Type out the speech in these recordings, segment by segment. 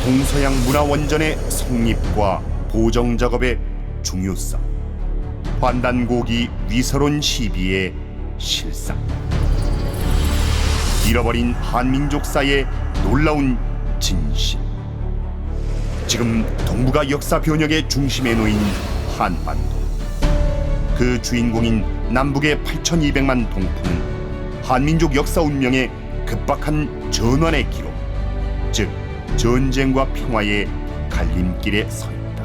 동서양 문화원전의 성립과 보정 작업의 중요성, 환단고기 위서론 시비의 실상, 잃어버린 한민족사의 놀라운 진실. 지금 동북아 역사 변혁의 중심에 놓인 한반도. 그 주인공인 남북의 8,200만 동풍은 한민족 역사 운명의 급박한 전환의 기록, 즉 전쟁과 평화의 갈림길에 서 있다.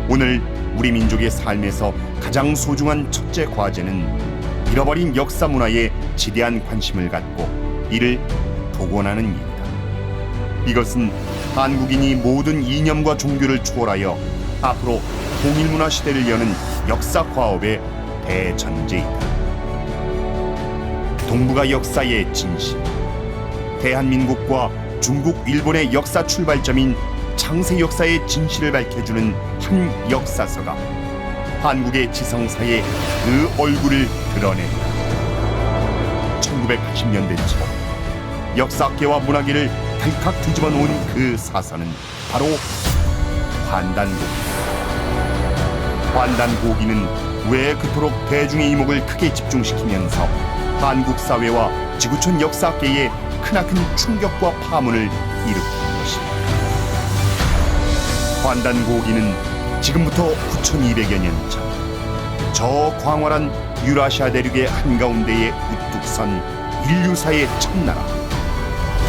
오늘 우리 민족의 삶에서 가장 소중한 첫째 과제는 잃어버린 역사 문화에 지대한 관심을 갖고 이를 복원하는 일이다. 이것은 한국인이 모든 이념과 종교를 초월하여 앞으로 통일문화 시대를 여는 역사 과업의 대전제이다. 동북아 역사의 진실, 대한민국과 중국, 일본의 역사 출발점인 창세 역사의 진실을 밝혀주는 한 역사서가 한국의 지성사의 그 얼굴을 드러낸다. 1980년대 초 역사학계와 문화계를 발칵 뒤집어 놓은 그 사서는 바로 환단고기다. 환단고기는 왜 그토록 대중의 이목을 크게 집중시키면서 한국 사회와 지구촌 역사계에 크나큰 충격과 파문을 일으킨 것입니다. 환단고기는 지금부터 9,200여 년 전 저 광활한 유라시아 대륙의 한가운데에 우뚝 선 인류사의 첫나라,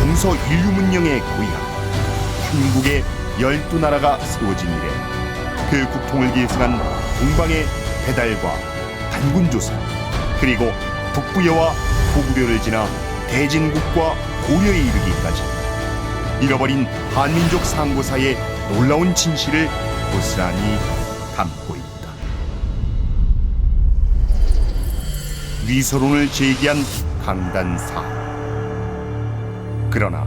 동서 인류 문명의 고향 한국의 12나라가 세워진 이래 그 국통을 계승한 동방의 배달과 단군조선, 그리고 북부여와 고구려를 지나 대진국과 고려에 이르기까지 잃어버린 한민족 상고사의 놀라운 진실을 고스란히 담고 있다. 위서론을 제기한 강단사. 그러나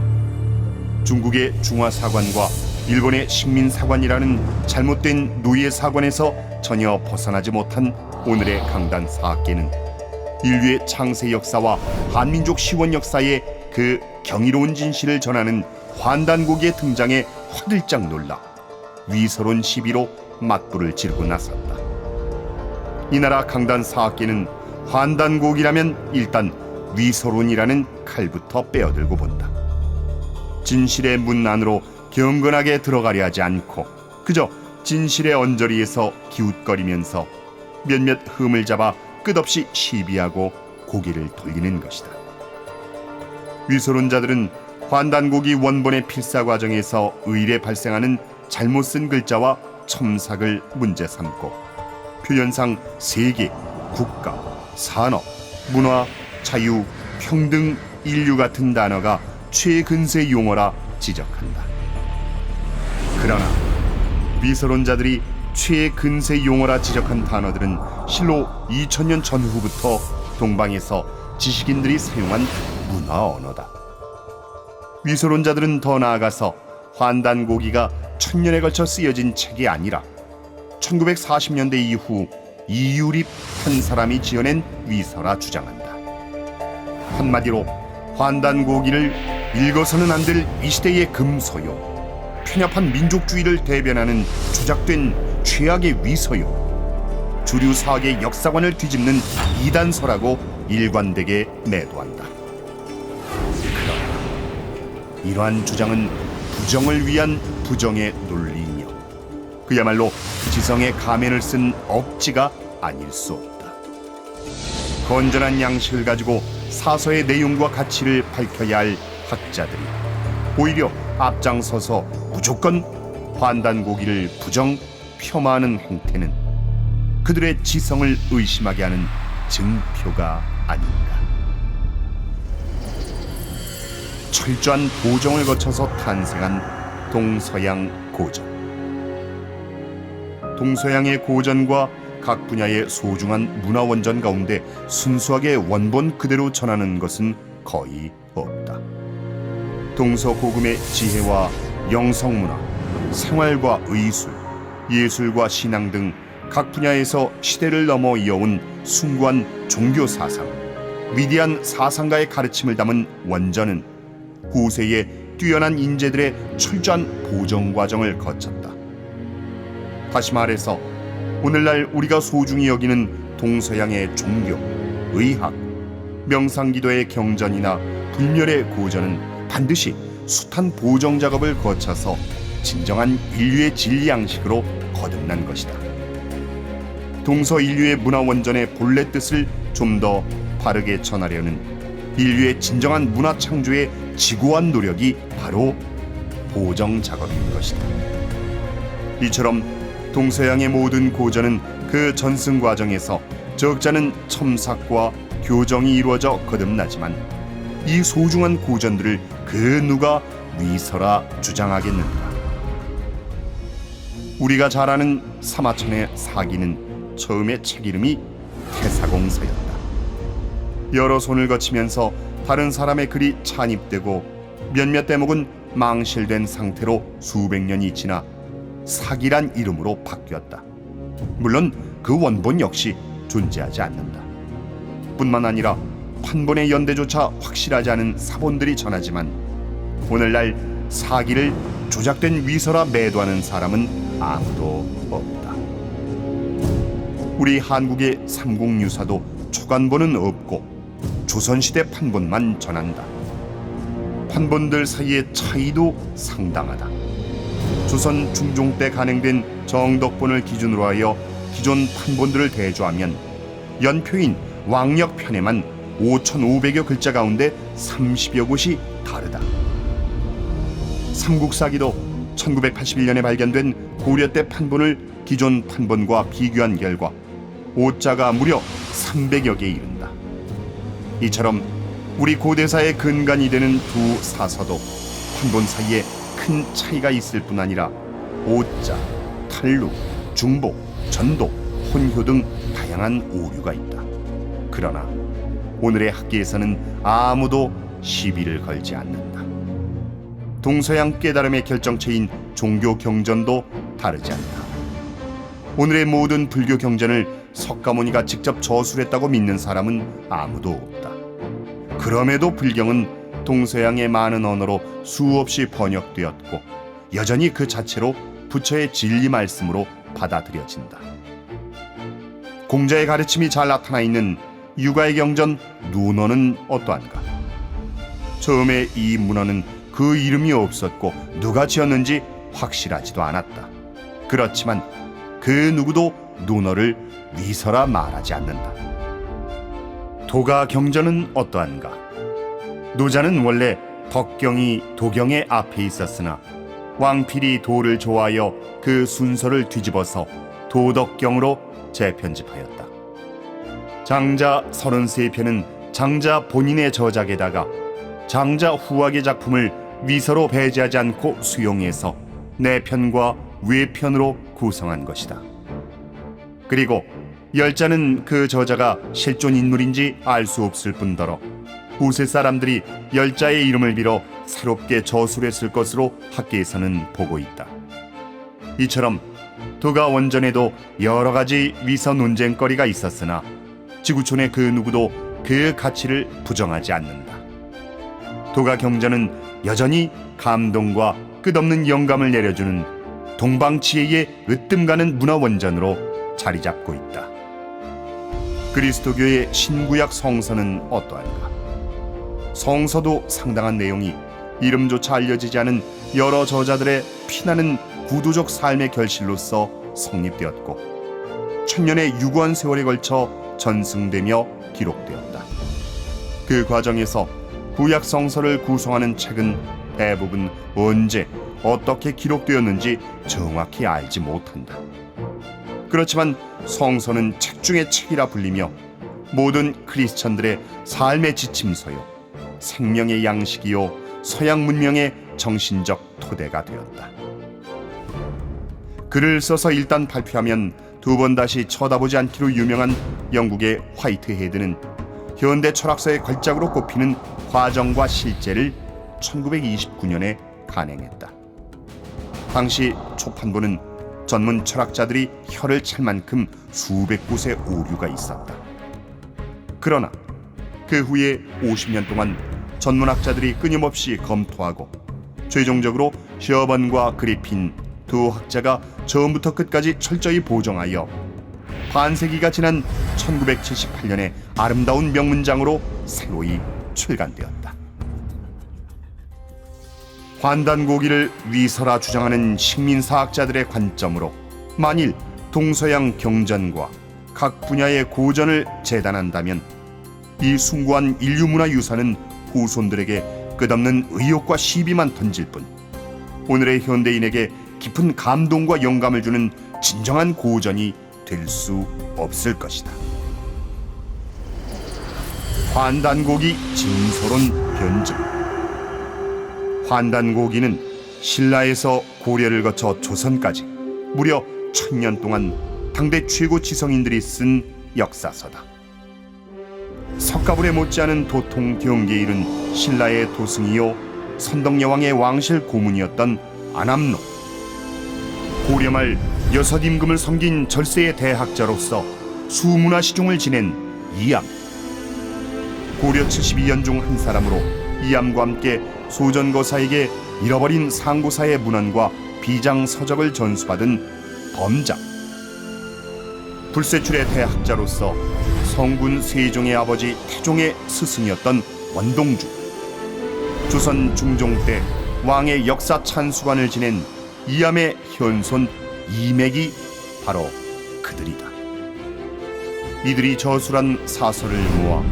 중국의 중화사관과 일본의 식민사관이라는 잘못된 노예사관에서 전혀 벗어나지 못한 오늘의 강단사학계는 인류의 창세 역사와 한민족 시원 역사의 그 경이로운 진실을 전하는 환단고기의 등장에 화들짝 놀라 위서론 시비로 맞불을 지르고 나섰다. 이 나라 강단사학계는 환단고기라면 일단 위서론이라는 칼부터 빼어들고 본다. 진실의 문 안으로 경건하게 들어가려 하지 않고 그저 진실의 언저리에서 기웃거리면서 몇몇 흠을 잡아 끝없이 시비하고 고개를 돌리는 것이다. 위서론자들은 환단고기 원본의 필사 과정에서 의례 발생하는 잘못 쓴 글자와 첨삭을 문제 삼고 표현상 세계, 국가, 산업, 문화, 자유, 평등, 인류 같은 단어가 최근세 용어라 지적한다. 그러나 위서론자들이 최근세 용어라 지적한 단어들은 실로 2000년 전후부터 동방에서 지식인들이 사용한 문화 언어다. 위서론자들은 더 나아가서 환단고기가 1000년에 걸쳐 쓰여진 책이 아니라 1940년대 이후 이유립 한 사람이 지어낸 위서라 주장한다. 한마디로 환단고기를 읽어서는 안 될 이 시대의 금서요, 편협한 민족주의를 대변하는 조작된 최악의 위서요, 주류 사학의 역사관을 뒤집는 이단서라고 일관되게 매도한다. 그러나 이러한 주장은 부정을 위한 부정의 논리이며 그야말로 지성의 가면을 쓴 억지가 아닐 수 없다. 건전한 양식을 가지고 사서의 내용과 가치를 밝혀야 할 학자들이 오히려 앞장서서 무조건 환단고기를 부정, 폄하하는 행태는 그들의 지성을 의심하게 하는 증표가 아닌가. 철저한 보정을 거쳐서 탄생한 동서양 고전. 동서양의 고전과 각 분야의 소중한 문화원전 가운데 순수하게 원본 그대로 전하는 것은 거의 없다. 동서고금의 지혜와 영성문화, 생활과 의술, 예술과 신앙 등 각 분야에서 시대를 넘어 이어온 숭고한 종교사상, 위대한 사상가의 가르침을 담은 원전은 후세의 뛰어난 인재들의 철저한 보정 과정을 거쳤다. 다시 말해서 오늘날 우리가 소중히 여기는 동서양의 종교, 의학, 명상기도의 경전이나 불멸의 고전은 반드시 숱한 보정 작업을 거쳐서 진정한 인류의 진리 양식으로 거듭난 것이다. 동서 인류의 문화 원전의 본래 뜻을 좀 더 바르게 전하려는 인류의 진정한 문화 창조의 지고한 노력이 바로 보정 작업인 것이다. 이처럼 동서양의 모든 고전은 그 전승 과정에서 적잖은 첨삭과 교정이 이루어져 거듭나지만 이 소중한 고전들을 그 누가 위서라 주장하겠는가. 우리가 잘 아는 사마천의 사기는 처음에 책 이름이 태사공서였다. 여러 손을 거치면서 다른 사람의 글이 찬입되고 몇몇 대목은 망실된 상태로 수백 년이 지나 사기란 이름으로 바뀌었다. 물론 그 원본 역시 존재하지 않는다. 뿐만 아니라 판본의 연대조차 확실하지 않은 사본들이 전하지만 오늘날 사기를 조작된 위서라 매도하는 사람은 아무도 없다. 우리 한국의 삼국유사도 초간본은 없고 조선시대 판본만 전한다. 판본들 사이의 차이도 상당하다. 조선 중종 때 간행된 정덕본을 기준으로 하여 기존 판본들을 대조하면 연표인 왕역편에만 5,500여 글자 가운데 30여 곳이 다르다. 삼국사기도 1981년에 발견된 고려 때 판본을 기존 판본과 비교한 결과 오자가 무려 300여 개에 이른다. 이처럼 우리 고대사의 근간이 되는 두 사서도 판본 사이에 큰 차이가 있을 뿐 아니라 오자, 탈루, 중복, 전독, 혼효 등 다양한 오류가 있다. 그러나 오늘의 학계에서는 아무도 시비를 걸지 않는다. 동서양 깨달음의 결정체인 종교 경전도 다르지 않다. 오늘의 모든 불교 경전을 석가모니가 직접 저술했다고 믿는 사람은 아무도 없다. 그럼에도 불경은 동서양의 많은 언어로 수없이 번역되었고 여전히 그 자체로 부처의 진리 말씀으로 받아들여진다. 공자의 가르침이 잘 나타나 있는 유가의 경전 누너는 어떠한가? 처음에 이 문어는 그 이름이 없었고 누가 지었는지 확실하지도 않았다. 그렇지만 그 누구도 누너를 위서라 말하지 않는다. 도가 경전은 어떠한가? 노자는 원래 덕경이 도경의 앞에 있었으나 왕필이 도를 좋아하여 그 순서를 뒤집어서 도덕경으로 재편집하였다. 장자 33편은 장자 본인의 저작에다가 장자 후학의 작품을 위서로 배제하지 않고 수용해서 내편과 외편으로 구성한 것이다. 그리고 열자는 그 저자가 실존 인물인지 알 수 없을 뿐더러 후세 사람들이 열자의 이름을 빌어 새롭게 저술했을 것으로 학계에서는 보고 있다. 이처럼 도가 원전에도 여러 가지 위서 논쟁거리가 있었으나 지구촌의 그 누구도 그 가치를 부정하지 않는다. 도가 경전은 여전히 감동과 끝없는 영감을 내려주는 동방치해의 으뜸가는 문화원전으로 자리 잡고 있다. 그리스도교의 신구약 성서는 어떠한가? 성서도 상당한 내용이 이름조차 알려지지 않은 여러 저자들의 피나는 구도적 삶의 결실로서 성립되었고 천년의 유구한 세월에 걸쳐 전승되며 기록되었다. 그 과정에서 구약 성서를 구성하는 책은 대부분 언제 어떻게 기록되었는지 정확히 알지 못한다. 그렇지만 성서는 책 중의 책이라 불리며 모든 크리스천들의 삶의 지침서요 생명의 양식이요 서양 문명의 정신적 토대가 되었다. 글을 써서 일단 발표하면 두 번 다시 쳐다보지 않기로 유명한 영국의 화이트헤드는 현대 철학서의 걸작으로 꼽히는 과정과 실제를 1929년에 간행했다. 당시 초판본은 전문 철학자들이 혀를 찰 만큼 수백 곳의 오류가 있었다. 그러나 그 후에 50년 동안 전문학자들이 끊임없이 검토하고 최종적으로 셔번과 그리핀 두 학자가 처음부터 끝까지 철저히 보정하여 반세기가 지난 1978년에 아름다운 명문장으로 새로이 출간되었다. 환단고기를 위서라 주장하는 식민사학자들의 관점으로 만일 동서양 경전과 각 분야의 고전을 재단한다면 이 숭고한 인류문화 유산은 후손들에게 끝없는 의욕과 시비만 던질 뿐 오늘의 현대인에게 깊은 감동과 영감을 주는 진정한 고전이 될 수 없을 것이다. 환단고기 진소론 변증. 환단고기는 신라에서 고려를 거쳐 조선까지 무려 1000년 동안 당대 최고 지성인들이 쓴 역사서다. 석가불에 못지않은 도통 경계에 이른 신라의 도승이요 선덕여왕의 왕실 고문이었던 안암록. 고려 말 6 임금을 섬긴 절세의 대학자로서 수문화 시종을 지낸 이암. 고려 72연 중 한 사람으로 이암과 함께 소전거사에게 잃어버린 상고사의 문헌과 비장 서적을 전수받은 범장. 불세출의 대학자로서 성군 세종의 아버지 태종의 스승이었던 원동주. 조선 중종 때 왕의 역사 찬수관을 지낸 이암의 현손 이맥이 바로 그들이다. 이들이 저술한 사설을 모아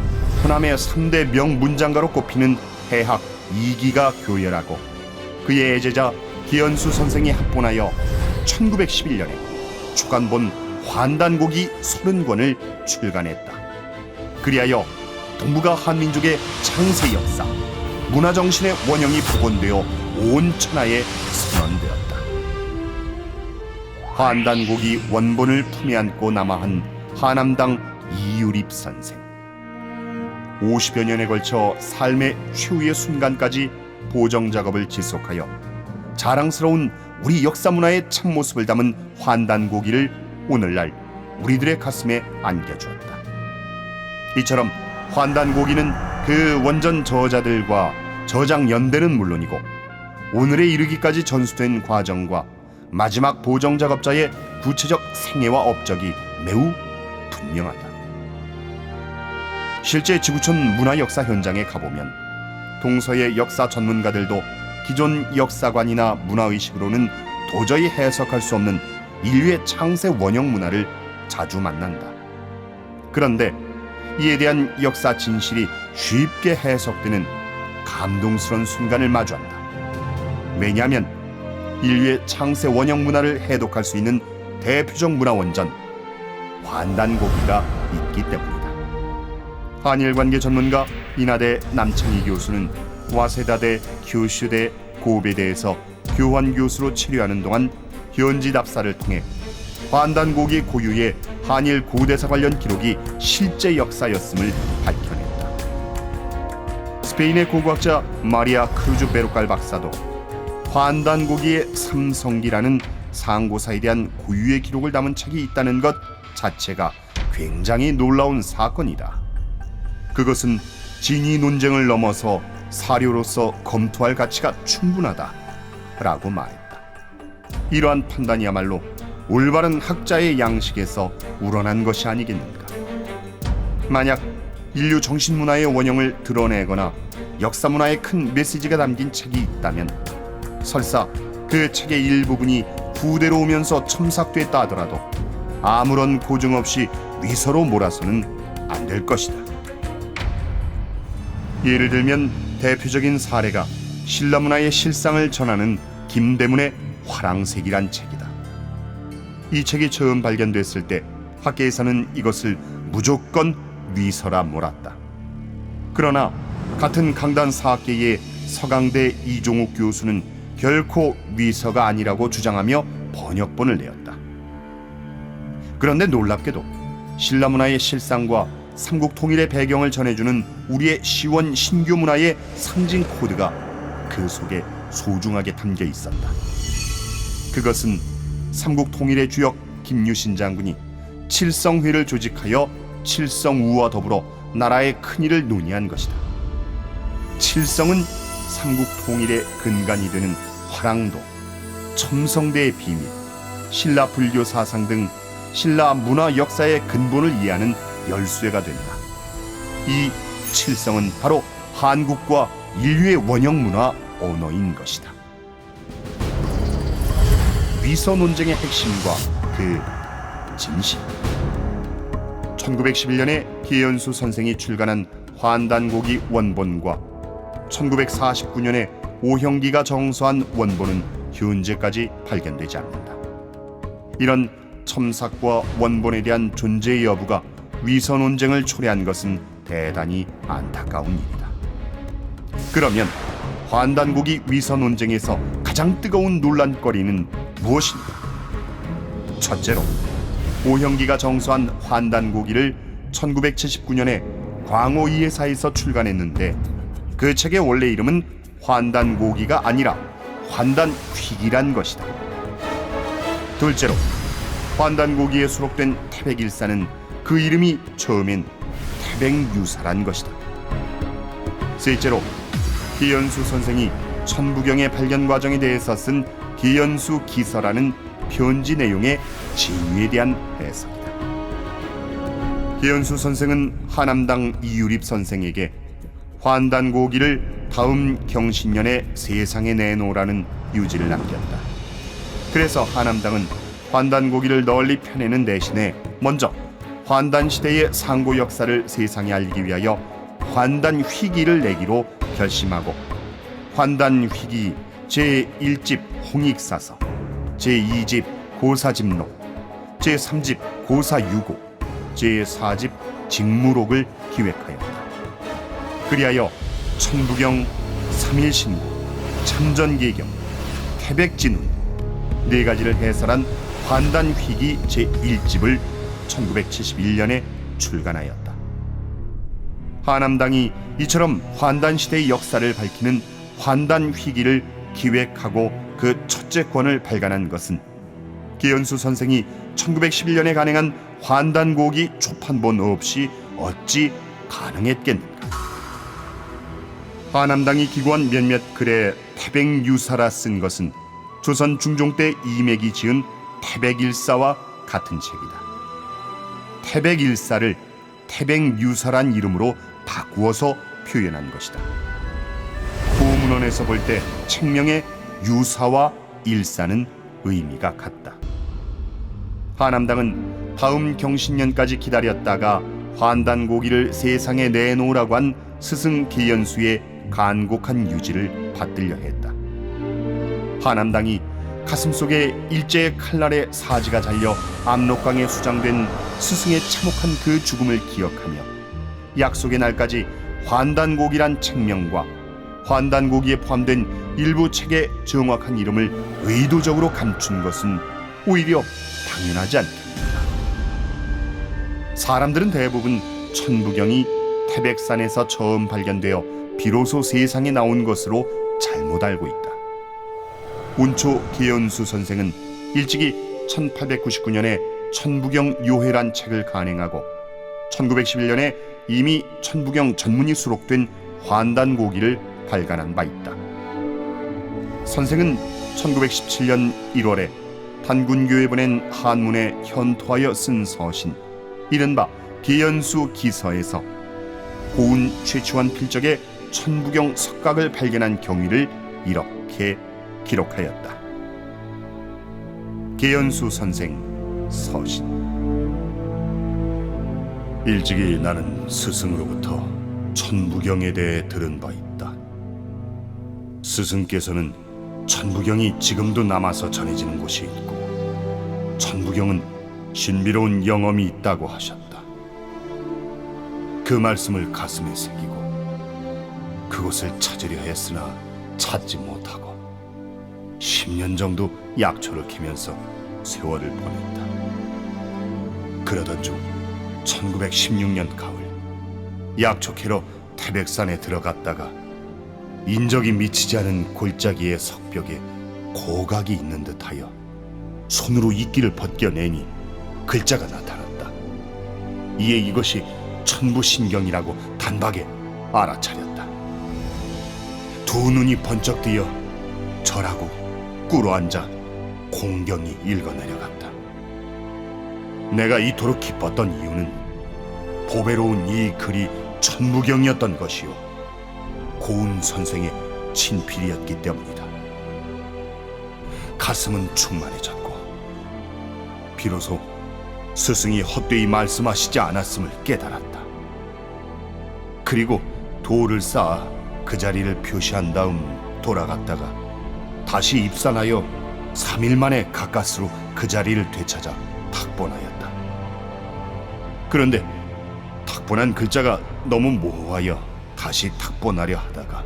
호남의 3대 명문장가로 꼽히는 해학 이기가 교열하고 그의 애제자 기현수 선생이 합본하여 1911년에 주간본 환단고기 30권을 출간했다. 그리하여 동북아 한민족의 창세 역사, 문화정신의 원형이 복원되어 온 천하에 선언되었다. 환단고기 원본을 품에 안고 남아한 하남당 이유립 선생. 50여 년에 걸쳐 삶의 최후의 순간까지 보정 작업을 지속하여 자랑스러운 우리 역사 문화의 참모습을 담은 환단고기를 오늘날 우리들의 가슴에 안겨주었다. 이처럼 환단고기는 그 원전 저자들과 저작 연대는 물론이고 오늘에 이르기까지 전수된 과정과 마지막 보정 작업자의 구체적 생애와 업적이 매우 분명하다. 실제 지구촌 문화역사 현장에 가보면 동서의 역사 전문가들도 기존 역사관이나 문화의식으로는 도저히 해석할 수 없는 인류의 창세 원형 문화를 자주 만난다. 그런데 이에 대한 역사 진실이 쉽게 해석되는 감동스러운 순간을 마주한다. 왜냐하면 인류의 창세 원형 문화를 해독할 수 있는 대표적 문화 원전 환단고기가 있기 때문이다. 한일관계 전문가 인하대 남창희 교수는 와세다대, 교슈대, 고베대에서 교환 교수로 치료하는 동안 현지 답사를 통해 환단고기 고유의 한일 고대사 관련 기록이 실제 역사였음을 밝혀냈다. 스페인의 고고학자 마리아 크루즈 베로칼 박사도 환단고기의 삼성기라는 상고사에 대한 고유의 기록을 담은 책이 있다는 것 자체가 굉장히 놀라운 사건이다. 그것은 진위 논쟁을 넘어서 사료로서 검토할 가치가 충분하다라고 말했다. 이러한 판단이야말로 올바른 학자의 양식에서 우러난 것이 아니겠는가. 만약 인류 정신문화의 원형을 드러내거나 역사문화의 큰 메시지가 담긴 책이 있다면 설사 그 책의 일부분이 후대로 오면서 첨삭됐다 하더라도 아무런 고증 없이 위서로 몰아서는 안 될 것이다. 예를 들면 대표적인 사례가 신라문화의 실상을 전하는 김대문의 화랑색이란 책이다. 이 책이 처음 발견됐을 때 학계에서는 이것을 무조건 위서라 몰았다. 그러나 같은 강단 사학계의 서강대 이종욱 교수는 결코 위서가 아니라고 주장하며 번역본을 내었다. 그런데 놀랍게도 신라문화의 실상과 삼국 통일의 배경을 전해주는 우리의 시원 신교 문화의 상징 코드가 그 속에 소중하게 담겨 있었다. 그것은 삼국 통일의 주역 김유신 장군이 칠성회를 조직하여 칠성우와 더불어 나라의 큰일을 논의한 것이다. 칠성은 삼국 통일의 근간이 되는 화랑도, 첨성대의 비밀, 신라 불교 사상 등 신라 문화 역사의 근본을 이해하는 열쇠가 된다. 이 칠성은 바로 한국과 인류의 원형 문화 언어인 것이다. 위서 논쟁의 핵심과 그 진실. 1911년에 기현수 선생이 출간한 환단고기 원본과 1949년에 오형기가 정서한 원본은 현재까지 발견되지 않는다. 이런 첨삭과 원본에 대한 존재 여부가 위서 논쟁을 초래한 것은 대단히 안타까운 일이다. 그러면 환단고기 위서 논쟁에서 가장 뜨거운 논란거리는 무엇인가? 첫째로, 오형기가 정서한 환단고기를 1979년에 광오이해사에서 출간했는데 그 책의 원래 이름은 환단고기가 아니라 환단휘기란 것이다. 둘째로, 환단고기에 수록된 태백일사는 그 이름이 처음엔 태백유사란 것이다. 셋째로, 기현수 선생이 천부경의 발견 과정에 대해서 쓴 기현수 기서라는 편지 내용의 진위에 대한 해석이다. 기현수 선생은 하남당 이유립 선생에게 환단고기를 다음 경신년에 세상에 내놓으라는 유지를 남겼다. 그래서 하남당은 환단고기를 널리 펴내는 대신에 먼저 환단시대의 상고 역사를 세상에 알리기 위하여 환단휘기를 내기로 결심하고 환단휘기 제1집 홍익사서, 제2집 고사집록, 제3집 고사유고, 제4집 직무록을 기획하였다. 그리하여 천부경, 삼일신고, 참전계경, 태백진운 네 가지를 해설한 환단휘기 제1집을 1971년에 출간하였다. 하남당이 이처럼 환단시대의 역사를 밝히는 환단휘기를 기획하고 그 첫째 권을 발간한 것은 기현수 선생이 1911년에 간행한 환단고기 초판본 없이 어찌 가능했겠는가? 하남당이 기고한 몇몇 글에 태백유사라 쓴 것은 조선 중종 때 이맥이 지은 태백일사와 같은 책이다. 태백일사를 태백유사란 이름으로 바꾸어서 표현한 것이다. 고문원에서 볼 때 책명의 유사와 일사는 의미가 같다. 하남당은 다음 경신년까지 기다렸다가 환단고기를 세상에 내놓으라고 한 스승 기현수의 간곡한 유지를 받들려 했다. 하남당이 가슴속에 일제의 칼날에 사지가 잘려 압록강에 수장된 스승의 참혹한 그 죽음을 기억하며 약속의 날까지 환단고기란 책명과 환단고기에 포함된 일부 책의 정확한 이름을 의도적으로 감춘 것은 오히려 당연하지 않겠는가. 사람들은 대부분 천부경이 태백산에서 처음 발견되어 비로소 세상에 나온 것으로 잘못 알고 있다. 운초 기현수 선생은 일찍이 1899년에 천부경 요회란 책을 간행하고 1911년에 이미 천부경 전문이 수록된 환단고기를 발간한 바 있다. 선생은 1917년 1월에 단군교에 보낸 한문에 현토하여 쓴 서신 이른바 기현수 기서에서 고운 최초한 필적에 천부경 석각을 발견한 경위를 이렇게 기록하였다. 기현수 선생 서신. 일찍이 나는 스승으로부터 천부경에 대해 들은 바 있다. 스승께서는 천부경이 지금도 남아서 전해지는 곳이 있고 천부경은 신비로운 영험이 있다고 하셨다. 그 말씀을 가슴에 새기고 그곳을 찾으려 했으나 찾지 못하고 10년 정도 약초를 캐면서 세월을 보냈다. 그러던 중 1916년 가을 약초 캐러 태백산에 들어갔다가 인적이 미치지 않은 골짜기의 석벽에 고각이 있는 듯하여 손으로 이끼를 벗겨내니 글자가 나타났다. 이에 이것이 천부신경이라고 단박에 알아차렸다. 두 눈이 번쩍 뜨여 절하고 꿇어앉아 공경이 읽어내려갔다. 내가 이토록 기뻤던 이유는 보배로운 이 글이 천부경이었던 것이요 고운 선생의 친필이었기 때문이다. 가슴은 충만해졌고 비로소 스승이 헛되이 말씀하시지 않았음을 깨달았다. 그리고 돌을 쌓아 그 자리를 표시한 다음 돌아갔다가 다시 입산하여 3일 만에 가까스로 그 자리를 되찾아 탁본하였다. 그런데 탁본한 글자가 너무 모호하여 다시 탁본하려 하다가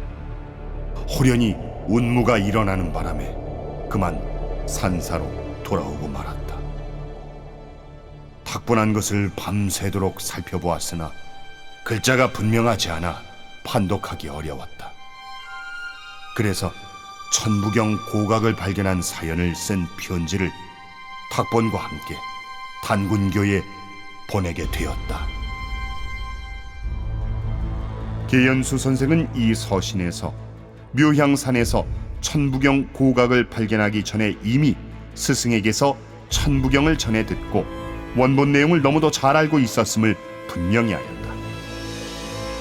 호련히 운무가 일어나는 바람에 그만 산사로 돌아오고 말았다. 탁본한 것을 밤새도록 살펴보았으나 글자가 분명하지 않아 판독하기 어려웠다. 그래서 천부경 고각을 발견한 사연을 쓴 편지를 탁본과 함께 단군교에 보내게 되었다. 계연수 선생은 이 서신에서 묘향산에서 천부경 고각을 발견하기 전에 이미 스승에게서 천부경을 전해 듣고 원본 내용을 너무도 잘 알고 있었음을 분명히 하였다.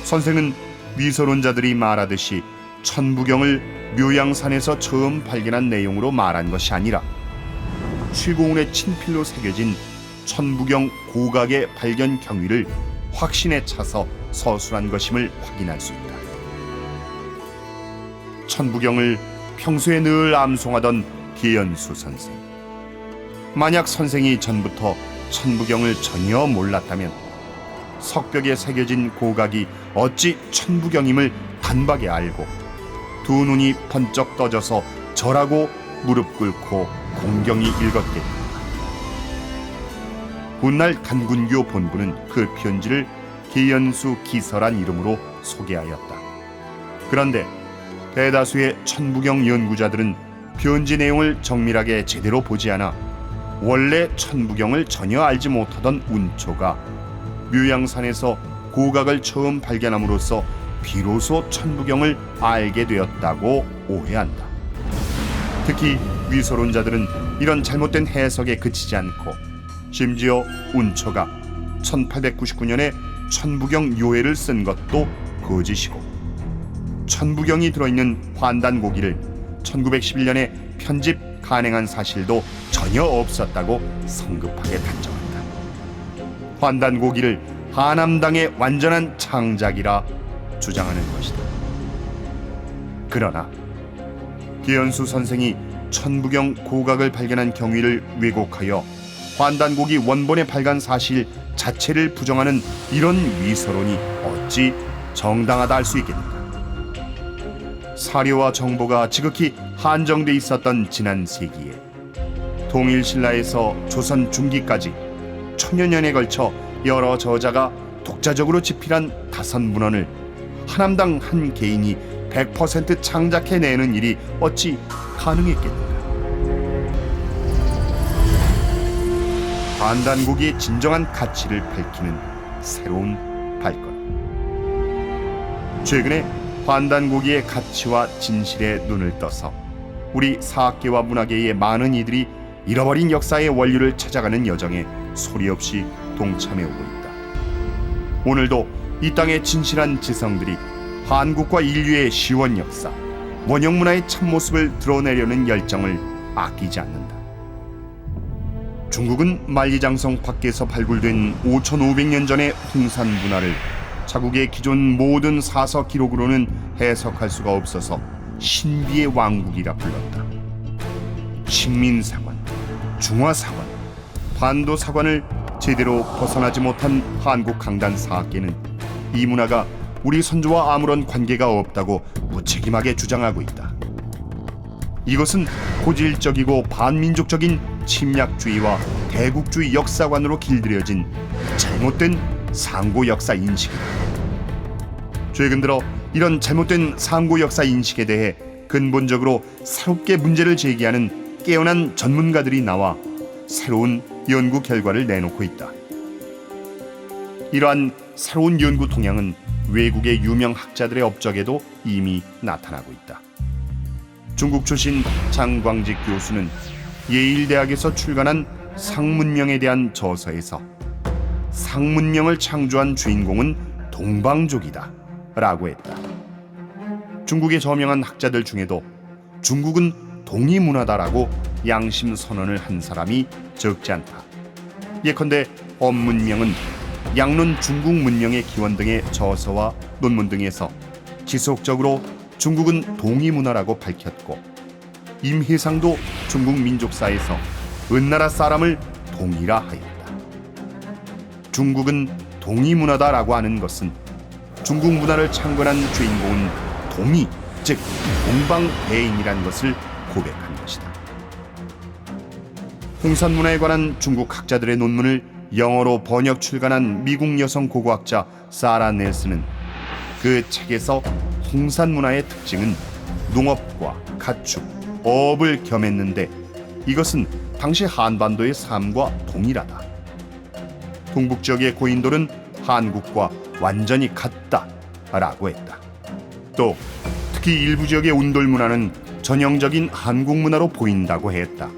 선생은 위서론자들이 말하듯이 천부경을 묘향산에서 처음 발견한 내용으로 말한 것이 아니라 최고운의 친필로 새겨진 천부경 고각의 발견 경위를 확신에 차서 서술한 것임을 확인할 수 있다. 천부경을 평소에 늘 암송하던 계연수 선생. 만약 선생이 전부터 천부경을 전혀 몰랐다면 석벽에 새겨진 고각이 어찌 천부경임을 단박에 알고 두 눈이 번쩍 떠져서 절하고 무릎 꿇고 공경이 읽었겠다. 훗날 단군교 본부는 그 편지를 계연수 기서란 이름으로 소개하였다. 그런데 대다수의 천부경 연구자들은 편지 내용을 정밀하게 제대로 보지 않아 원래 천부경을 전혀 알지 못하던 운초가 묘향산에서 고각을 처음 발견함으로써 비로소 천부경을 알게 되었다고 오해한다. 특히 위서론자들은 이런 잘못된 해석에 그치지 않고 심지어 운초가 1899년에 천부경 요해를 쓴 것도 거짓이고 천부경이 들어있는 환단고기를 1911년에 편집 간행한 사실도 전혀 없었다고 성급하게 단정한다. 환단고기를 하남당의 완전한 창작이라 주장하는 것이다. 그러나 계연수 선생이 천부경 고각을 발견한 경위를 왜곡하여 환단고기 원본의 발간 사실 자체를 부정하는 이런 위서론이 어찌 정당하다 할 수 있겠는가? 사료와 정보가 지극히 한정돼 있었던 지난 세기에 통일신라에서 조선 중기까지 천여 년에 걸쳐 여러 저자가 독자적으로 집필한 다선문헌을 하남당 한 개인이 100% 창작해내는 일이 어찌 가능했겠는가? 환단고기의 진정한 가치를 밝히는 새로운 발견. 최근에 환단고기의 가치와 진실에 눈을 떠서 우리 사학계와 문화계의 많은 이들이 잃어버린 역사의 원류를 찾아가는 여정에 소리 없이 동참해 오고 있다. 오늘도 이 땅의 진실한 지성들이 한국과 인류의 시원 역사, 원형 문화의 참모습을 드러내려는 열정을 아끼지 않는다. 중국은 만리장성 밖에서 발굴된 5,500년 전의 홍산 문화를 자국의 기존 모든 사서 기록으로는 해석할 수가 없어서 신비의 왕국이라 불렀다. 식민사관, 중화사관, 반도사관을 제대로 벗어나지 못한 한국 강단 사학계는 이 문화가 우리 선조와 아무런 관계가 없다고 무책임하게 주장하고 있다. 이것은 고질적이고 반민족적인 침략주의와 대국주의 역사관으로 길들여진 잘못된 상고 역사 인식이다. 최근 들어 이런 잘못된 상고 역사 인식에 대해 근본적으로 새롭게 문제를 제기하는 깨어난 전문가들이 나와 새로운 연구 결과를 내놓고 있다. 이러한 새로운 연구 동향은 외국의 유명 학자들의 업적에도 이미 나타나고 있다. 중국 출신 장광직 교수는 예일대학에서 출간한 상문명에 대한 저서에서 상문명을 창조한 주인공은 동방족이다 라고 했다. 중국의 저명한 학자들 중에도 중국은 동이문화다라고 양심 선언을 한 사람이 적지 않다. 예컨대 엄문명은 양론 중국 문명의 기원 등의 저서와 논문 등에서 지속적으로 중국은 동이문화라고 밝혔고, 임혜상도 중국 민족사에서 은나라 사람을 동이라 하였다. 중국은 동이문화다라고 하는 것은 중국 문화를 창건한 주인공은 동이, 즉 동방대인이라는 것을 고백한 것이다. 홍산문화에 관한 중국 학자들의 논문을 영어로 번역 출간한 미국 여성 고고학자 사라 넬슨은 그 책에서 홍산문화의 특징은 농업과 가축, 어업을 겸했는데 이것은 당시 한반도의 삶과 동일하다. 동북 지역의 고인돌은 한국과 완전히 같다라고 했다. 또 특히 일부 지역의 운돌 문화는 전형적인 한국 문화로 보인다고 했다.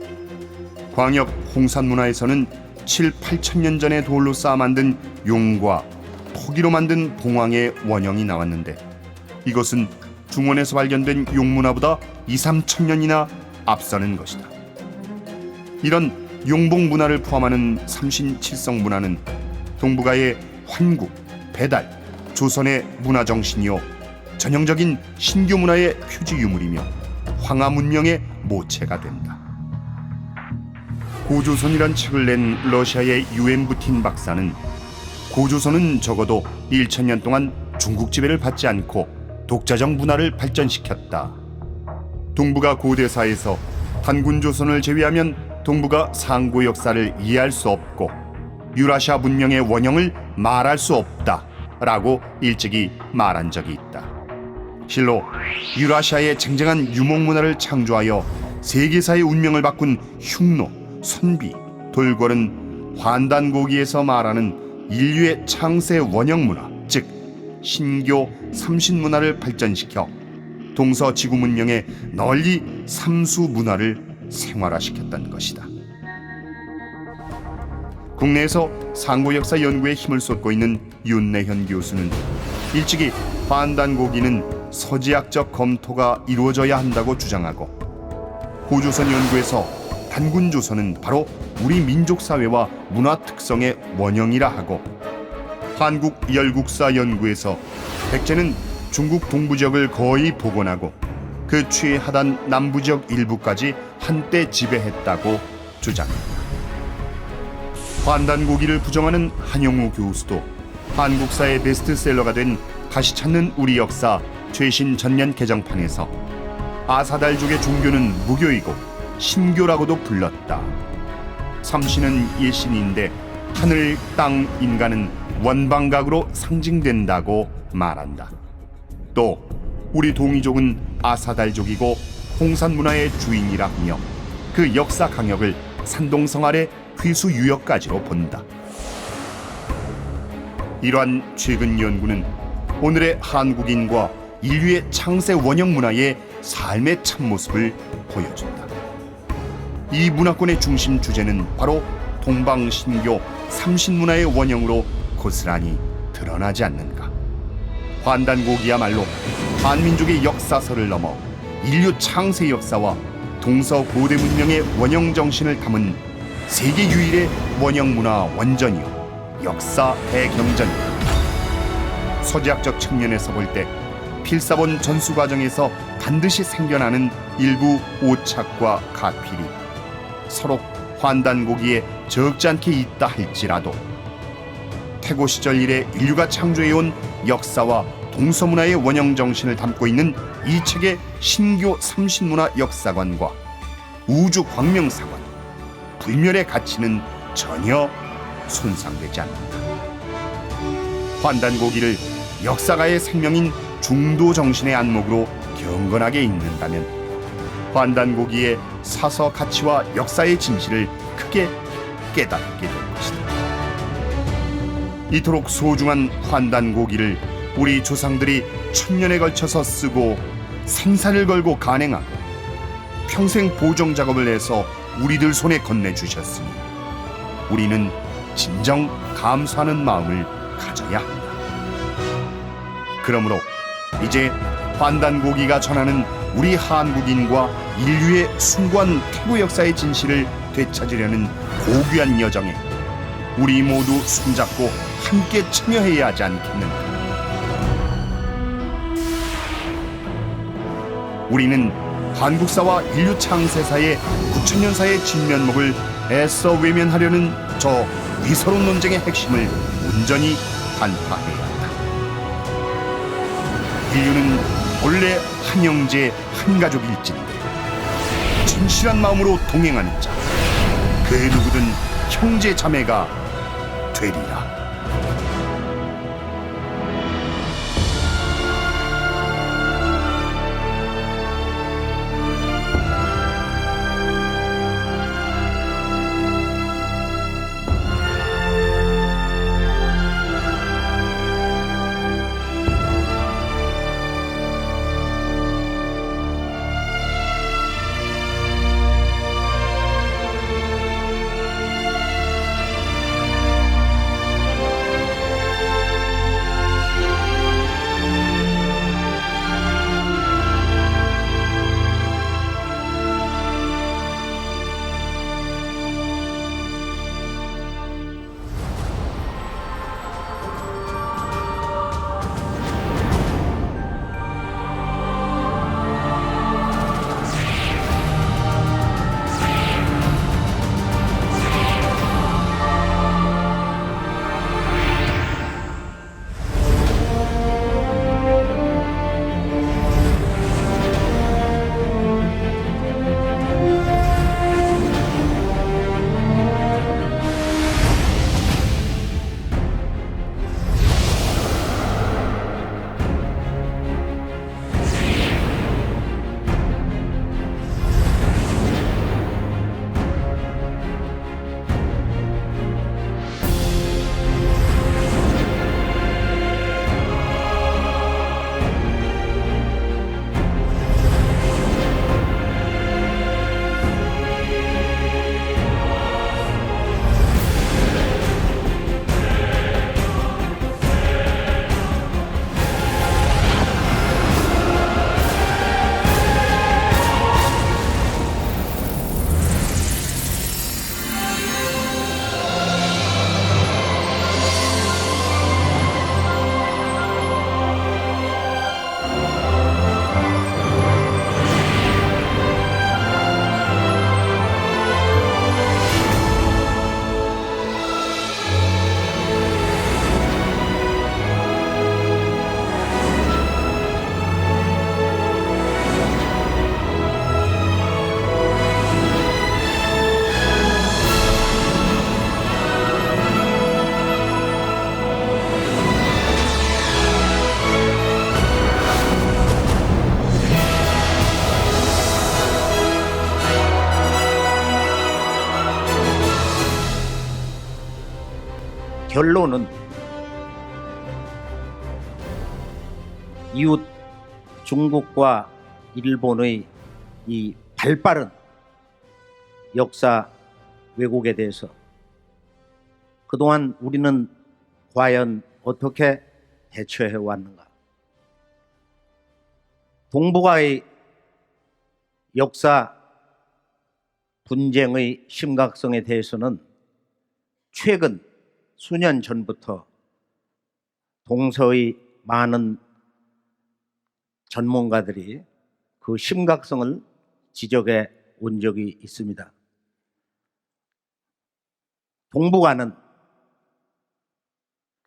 광역 홍산 문화에서는 7, 8천 년 전에 돌로 쌓아 만든 용과 토기로 만든 봉황의 원형이 나왔는데 이것은 중원에서 발견된 용문화보다 2, 3천 년이나 앞서는 것이다. 이런 용봉 문화를 포함하는 삼신칠성 문화는 동북아의 환국, 배달, 조선의 문화 정신이요 전형적인 신교 문화의 표지 유물이며 황하 문명의 모체가 된다. 고조선이란 책을 낸 러시아의 유엔 부틴 박사는 고조선은 적어도 1000년 동안 중국 지배를 받지 않고 독자적 문화를 발전시켰다. 동북아 고대사에서 단군조선을 제외하면 동북아 상고 역사를 이해할 수 없고 유라시아 문명의 원형을 말할 수 없다라고 일찍이 말한 적이 있다. 실로 유라시아의 쟁쟁한 유목문화를 창조하여 세계사의 운명을 바꾼 흉노, 선비, 돌궐은 환단고기에서 말하는 인류의 창세 원형문화, 즉 신교 삼신문화를 발전시켜 동서지구 문명에 널리 삼수문화를 생활화시켰다는 것이다. 국내에서 상고역사 연구에 힘을 쏟고 있는 윤내현 교수는 일찍이 환단고기는 서지학적 검토가 이루어져야 한다고 주장하고 고조선 연구에서 단군조선은 바로 우리 민족사회와 문화 특성의 원형이라 하고 한국 열국사 연구에서 백제는 중국 동부지역을 거의 복원하고 그 취하단 남부지역 일부까지 한때 지배했다고 주장합니다. 환단고기를 부정하는 한영우 교수도 한국사의 베스트셀러가 된 다시 찾는 우리 역사 최신 전년 개정판에서 아사달족의 종교는 무교이고 신교라고도 불렀다. 삼신은 일신인데 하늘, 땅, 인간은 원방각으로 상징된다고 말한다. 또 우리 동이족은 아사달족이고 홍산 문화의 주인이라 하며 그 역사 강역을 산동성 아래 귀수 유역까지로 본다. 이러한 최근 연구는 오늘의 한국인과 인류의 창세 원형 문화의 삶의 참모습을 보여준다. 이 문화권의 중심 주제는 바로 동방신교 삼신문화의 원형으로 고스란히 드러나지 않는가. 환단고기야말로 한민족의 역사설을 넘어 인류 창세 역사와 동서 고대 문명의 원형 정신을 담은 세계 유일의 원형 문화 원전이요 역사 대경전이다. 서지학적 측면에서 볼 때 필사본 전수 과정에서 반드시 생겨나는 일부 오착과 가필이 서로 환단고기에 적지 않게 있다 할지라도 태고 시절 이래 인류가 창조해온 역사와 동서문화의 원형 정신을 담고 있는 이 책의 신교 삼신문화 역사관과 우주 광명사관, 불멸의 가치는 전혀 손상되지 않는다. 환단고기를 역사가의 생명인 중도 정신의 안목으로 경건하게 읽는다면 환단고기의 사서 가치와 역사의 진실을 크게 깨닫게 될 것이다. 이토록 소중한 환단고기를 우리 조상들이 천년에 걸쳐서 쓰고 생사를 걸고 간행하고 평생 보정 작업을 해서 우리들 손에 건네주셨으니 우리는 진정 감사하는 마음을 가져야 한다. 그러므로 이제 환단고기가 전하는 우리 한국인과 인류의 숭고한 태고 역사의 진실을 되찾으려는 고귀한 여정에 우리 모두 손잡고 함께 참여해야 하지 않겠는가. 우리는 한국사와 인류 창세사의 9천년사의 진면목을 애써 외면하려는 저 위서로운 논쟁의 핵심을 온전히 간파해야 한다. 인류는 본래 한 형제 한 가족일진데 진실한 마음으로 동행하는 자, 그 누구든 형제 자매가 되리라. 결론은 이웃 중국과 일본의 이 발빠른 역사 왜곡에 대해서 그동안 우리는 과연 어떻게 대처해 왔는가? 동북아의 역사 분쟁의 심각성에 대해서는 최근 수년 전부터 동서의 많은 전문가들이 그 심각성을 지적해 온 적이 있습니다. 동북아는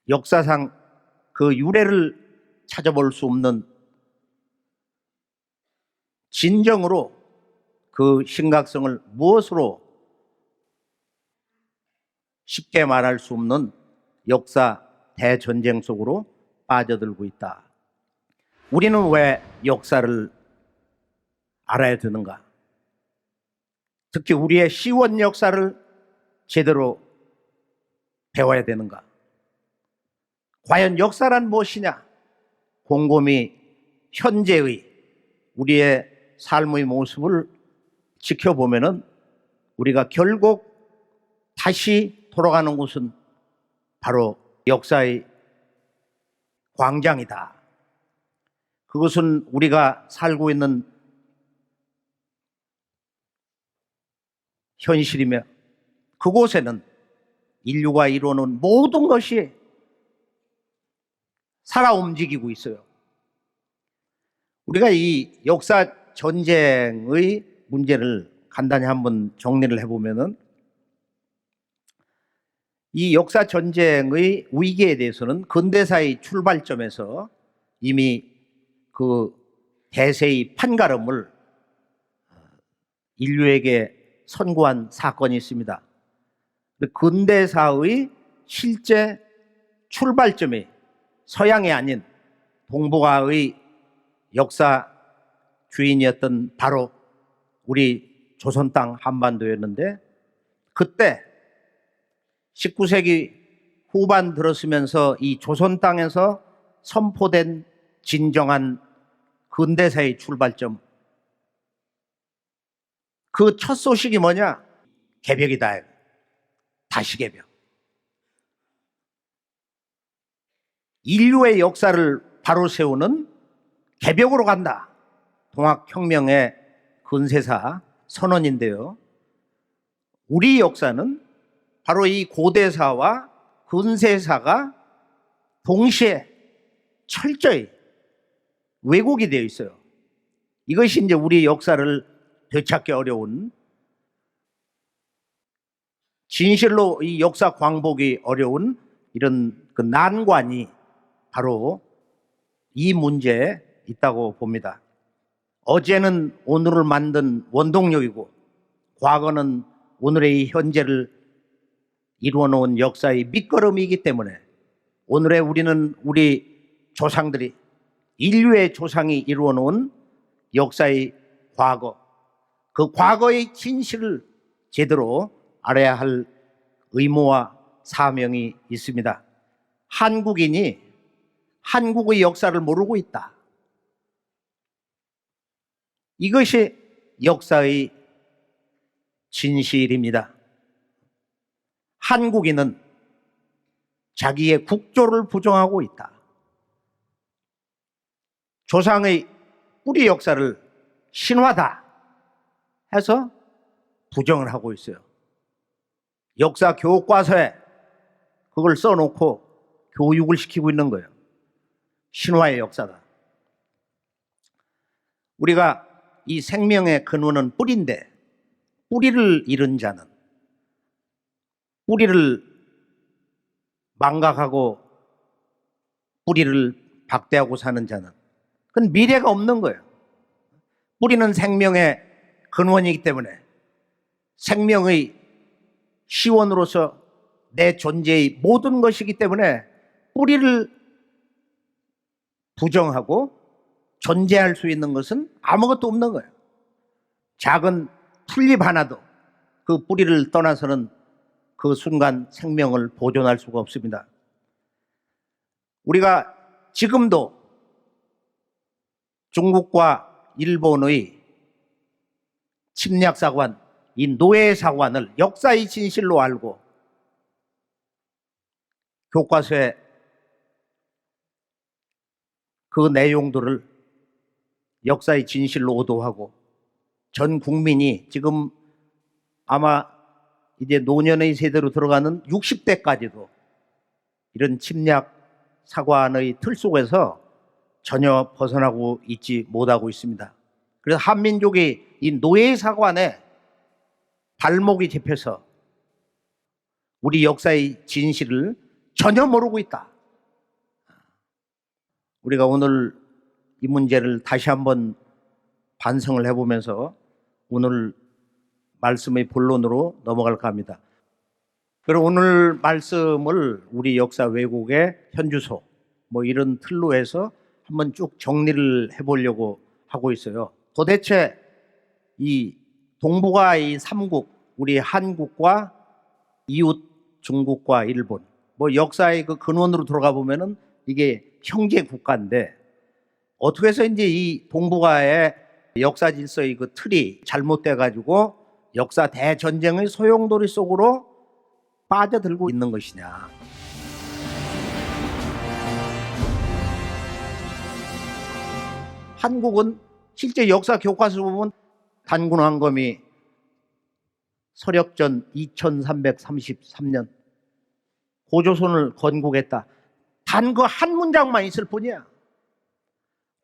역사상 그 유래를 찾아볼 수 없는 진정으로 그 심각성을 무엇으로 쉽게 말할 수 없는 역사 대전쟁 속으로 빠져들고 있다. 우리는 왜 역사를 알아야 되는가? 특히 우리의 시원 역사를 제대로 배워야 되는가? 과연 역사란 무엇이냐? 곰곰이 현재의 우리의 삶의 모습을 지켜보면은 우리가 결국 다시 돌아가는 곳은 바로 역사의 광장이다. 그것은 우리가 살고 있는 현실이며 그곳에는 인류가 이루어놓은 모든 것이 살아 움직이고 있어요. 우리가 이 역사 전쟁의 문제를 간단히 한번 정리를 해보면은 이 역사 전쟁의 위기에 대해서는 근대사의 출발점에서 이미 그 대세의 판가름을 인류에게 선고한 사건이 있습니다. 근대사의 실제 출발점이 서양이 아닌 동북아의 역사 주인이었던 바로 우리 조선 땅 한반도였는데, 그때 19세기 후반 들었으면서 이 조선 땅에서 선포된 진정한 근대사의 출발점, 그 첫 소식이 뭐냐? 개벽이다. 다시 개벽. 인류의 역사를 바로 세우는 개벽으로 간다. 동학혁명의 근세사 선언인데요. 우리 역사는 바로 이 고대사와 근세사가 동시에 철저히 왜곡이 되어 있어요. 이것이 이제 우리 역사를 되찾기 어려운, 진실로 이 역사 광복이 어려운 이런 그 난관이 바로 이 문제에 있다고 봅니다. 어제는 오늘을 만든 원동력이고 과거는 오늘의 현재를 이루어 놓은 역사의 밑거름이기 때문에 오늘의 우리는 우리 조상들이, 인류의 조상이 이루어 놓은 역사의 과거, 그 과거의 진실을 제대로 알아야 할 의무와 사명이 있습니다. 한국인이 한국의 역사를 모르고 있다. 이것이 역사의 진실입니다. 한국인은 자기의 국조를 부정하고 있다. 조상의 뿌리 역사를 신화다 해서 부정을 하고 있어요. 역사 교과서에 그걸 써놓고 교육을 시키고 있는 거예요. 신화의 역사다. 우리가 이 생명의 근원은 뿌리인데, 뿌리를 잃은 자는, 뿌리를 망각하고 뿌리를 박대하고 사는 자는 그건 미래가 없는 거예요. 뿌리는 생명의 근원이기 때문에 생명의 시원으로서 내 존재의 모든 것이기 때문에 뿌리를 부정하고 존재할 수 있는 것은 아무것도 없는 거예요. 작은 풀잎 하나도 그 뿌리를 떠나서는 그 순간 생명을 보존할 수가 없습니다. 우리가 지금도 중국과 일본의 침략사관, 이 노예사관을 역사의 진실로 알고 교과서에 그 내용들을 역사의 진실로 오도하고 전 국민이 지금 아마 이제 노년의 세대로 들어가는 60대까지도 이런 침략 사관의 틀 속에서 전혀 벗어나고 있지 못하고 있습니다. 그래서 한민족이 이 노예 사관에 발목이 잡혀서 우리 역사의 진실을 전혀 모르고 있다. 우리가 오늘 이 문제를 다시 한번 반성을 해보면서 오늘 말씀의 본론으로 넘어갈까 합니다. 그리고 오늘 말씀을 우리 역사 왜곡의 현주소 이런 틀로 해서 한번 쭉 정리를 해보려고 하고 있어요. 도대체 이 동북아 이 삼국, 우리 한국과 이웃 중국과 일본, 역사의 그 근원으로 들어가 보면은 이게 형제 국가인데 어떻게 해서 이제 이 동북아의 역사 질서의 그 틀이 잘못돼 가지고 역사 대전쟁의 소용돌이 속으로 빠져들고 있는 것이냐. 한국은 실제 역사 교과서 보면 단군 왕검이 서력전 2333년 고조선을 건국했다. 단 그 한 문장만 있을 뿐이야.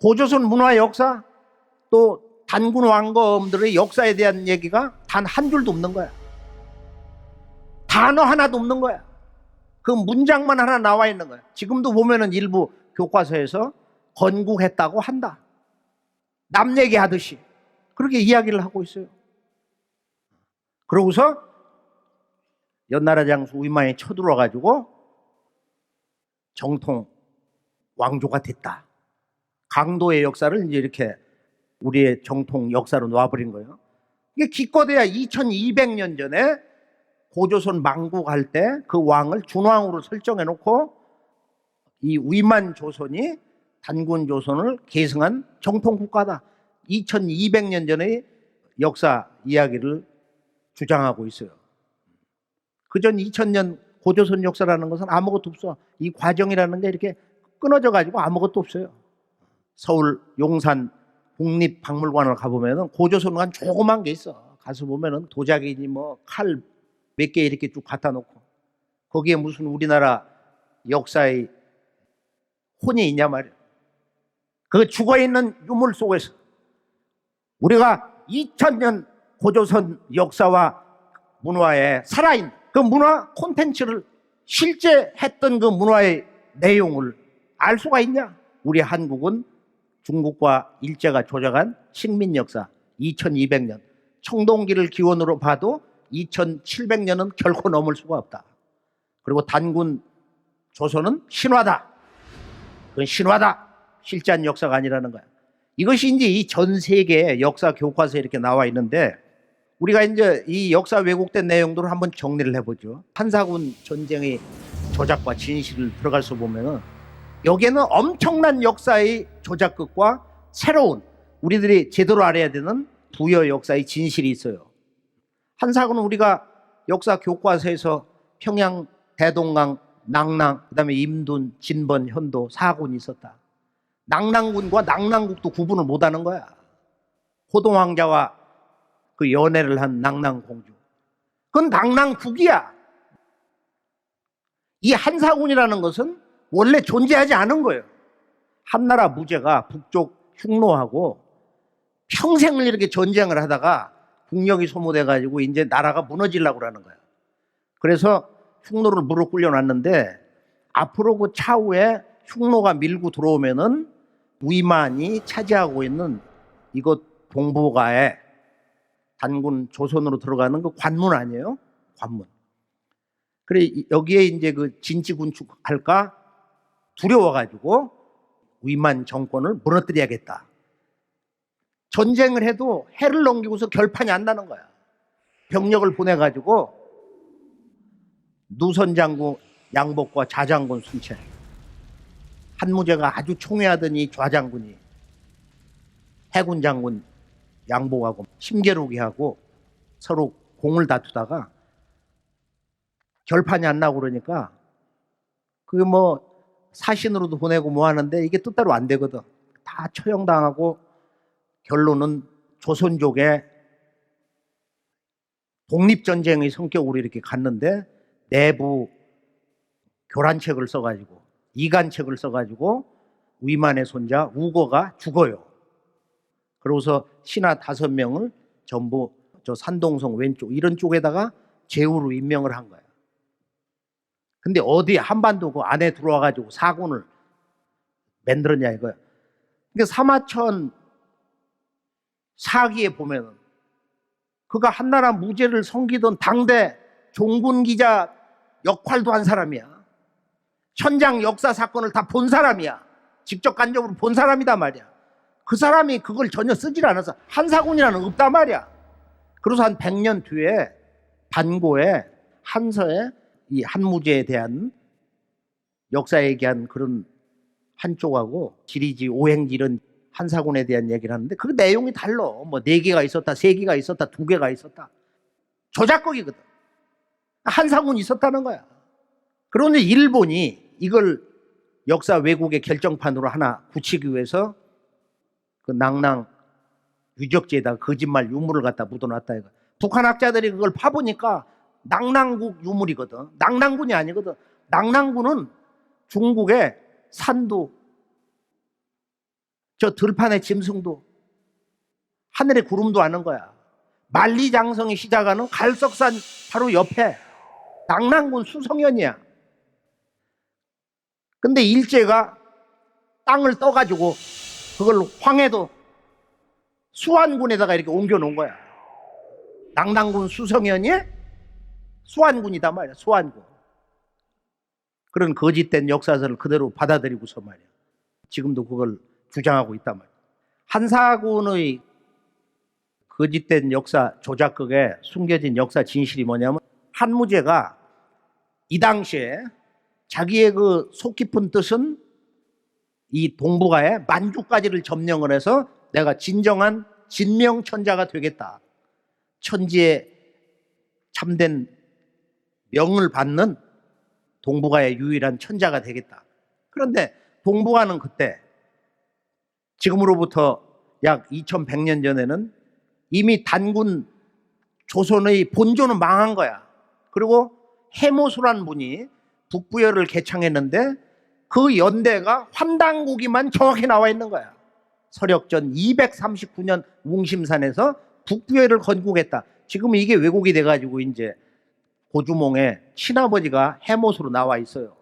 고조선 문화 역사 또 단군 왕검들의 역사에 대한 얘기가 단 한 줄도 없는 거야. 단어 하나도 없는 거야. 그 문장만 하나 나와 있는 거야. 지금도 보면은 일부 교과서에서 건국했다고 한다. 남 얘기하듯이 그렇게 이야기를 하고 있어요. 그러고서 연나라 장수 우이만이 쳐들어가지고 정통 왕조가 됐다. 강도의 역사를 이제 이렇게 우리의 정통 역사로 놔버린 거예요. 이게 기껏해야 2200년 전에 고조선 망국할 때 그 왕을 준왕으로 설정해 놓고 이 위만 조선이 단군 조선을 계승한 정통 국가다. 2200년 전의 역사 이야기를 주장하고 있어요. 그전 2000년 고조선 역사라는 것은 아무것도 없어. 이 과정이라는 게 이렇게 끊어져 가지고 아무것도 없어요. 서울 용산 국립박물관을 가보면 고조선관 조그만 게 있어. 가서 보면은 도자기니 뭐 칼 몇 개 이렇게 쭉 갖다 놓고 거기에 무슨 우리나라 역사의 혼이 있냐 말이야. 그 죽어있는 유물 속에서 우리가 2000년 고조선 역사와 문화에 살아있는 그 문화 콘텐츠를 실제 했던 그 문화의 내용을 알 수가 있냐? 우리 한국은 중국과 일제가 조작한 식민 역사 2200년 청동기를 기원으로 봐도 2700년은 결코 넘을 수가 없다. 그리고 단군 조선은 신화다. 그건 신화다. 실제한 역사가 아니라는 거야. 이것이 이제 이 전 세계 역사 교과서에 이렇게 나와 있는데 우리가 이제 이 역사 왜곡된 내용들을 한번 정리를 해보죠. 한사군 전쟁의 조작과 진실을 들어가서 보면은 여기에는 엄청난 역사의 조작극과 새로운 우리들이 제대로 알아야 되는 부여 역사의 진실이 있어요. 한사군은 우리가 역사 교과서에서 평양, 대동강, 낙랑, 그다음에 임둔, 진번, 현도 4군이 있었다. 낙랑군과 낙랑국도 구분을 못하는 거야. 호동왕자와 그 연애를 한 낙랑공주. 그건 낙랑국이야. 이 한사군이라는 것은 원래 존재하지 않은 거예요. 한나라 무제가 북쪽 흉노하고 평생을 이렇게 전쟁을 하다가 국력이 소모돼가지고 이제 나라가 무너지려고 그러는 거야. 그래서 흉노를 무릎 꿇려놨는데 앞으로 그 차후에 흉노가 밀고 들어오면은 위만이 차지하고 있는 이곳 동북아에 단군 조선으로 들어가는 그 관문 아니에요? 관문. 그래 여기에 이제 그 진지 군축할까 두려워가지고 위만 정권을 무너뜨려야겠다. 전쟁을 해도 해를 넘기고서 결판이 안 나는 거야. 병력을 보내가지고 누선 장군 양복과 좌장군 순채 한무제가 아주 총애하던 이 좌장군이 해군 장군 양복하고 심계록이하고 서로 공을 다투다가 결판이 안 나고 그러니까 그게 뭐 사신으로도 보내고 뭐 하는데 이게 뜻대로 안 되거든. 다 처형당하고 결론은 조선족의 독립전쟁의 성격으로 이렇게 갔는데 내부 교란책을 써가지고 이간책을 써가지고 위만의 손자 우거가 죽어요. 그러고서 신하 5명을 전부 저 산동성 왼쪽 이런 쪽에다가 제후로 임명을 한 거예요. 근데 어디 한반도 그 안에 들어와가지고 사군을 만들었냐 이거야. 그러니까 사마천 사기에 보면은 그가 한나라 무제를 섬기던 당대 종군 기자 역할도 한 사람이야. 현장 역사 사건을 다 본 사람이야. 직접 간접으로 본 사람이단 말이야. 그 사람이 그걸 전혀 쓰질 않아서 한사군이라는 없단 말이야. 그래서 한 100년 뒤에 반고에 한서에 이 한무제에 대한 역사 얘기한 그런 한쪽하고 지리지, 오행지 이런 한사군에 대한 얘기를 하는데 그 내용이 달라. 뭐 4개가 있었다, 3개가 있었다, 2개가 있었다. 조작극이거든. 한사군이 있었다는 거야. 그런데 일본이 이걸 역사 왜곡의 결정판으로 하나 굳히기 위해서 그 낭낭 유적지에다가 거짓말 유물을 갖다 묻어놨다 이거. 북한 학자들이 그걸 파보니까 낭낭국 유물이거든. 낭낭군이 아니거든. 낭낭군은 중국의 산도, 저 들판의 짐승도, 하늘의 구름도 아는 거야. 만리장성이 시작하는 갈석산 바로 옆에 낭낭군 수성현이야. 근데 일제가 땅을 떠가지고 그걸 황해도 수안군에다가 이렇게 옮겨 놓은 거야. 낭낭군 수성현이 수안군이다 말이야. 수안군. 그런 거짓된 역사서를 그대로 받아들이고서 말이야. 지금도 그걸 주장하고 있단 말이야. 한사군의 거짓된 역사 조작극에 숨겨진 역사 진실이 뭐냐면 한무제가 이 당시에 자기의 그 속 깊은 뜻은 이 동북아의 만주까지를 점령을 해서 내가 진정한 진명천자가 되겠다. 천지의 참된 명을 받는 동북아의 유일한 천자가 되겠다. 그런데 동북아는 그때 지금으로부터 약 2100년 전에는 이미 단군 조선의 본조는 망한 거야. 그리고 해모수란 분이 북부여를 개창했는데 그 연대가 환단고기만 정확히 나와 있는 거야. 서력전 239년 웅심산에서 북부여를 건국했다. 지금 이게 왜곡이 돼가지고 이제 고주몽에 친아버지가 해모수로 나와 있어요.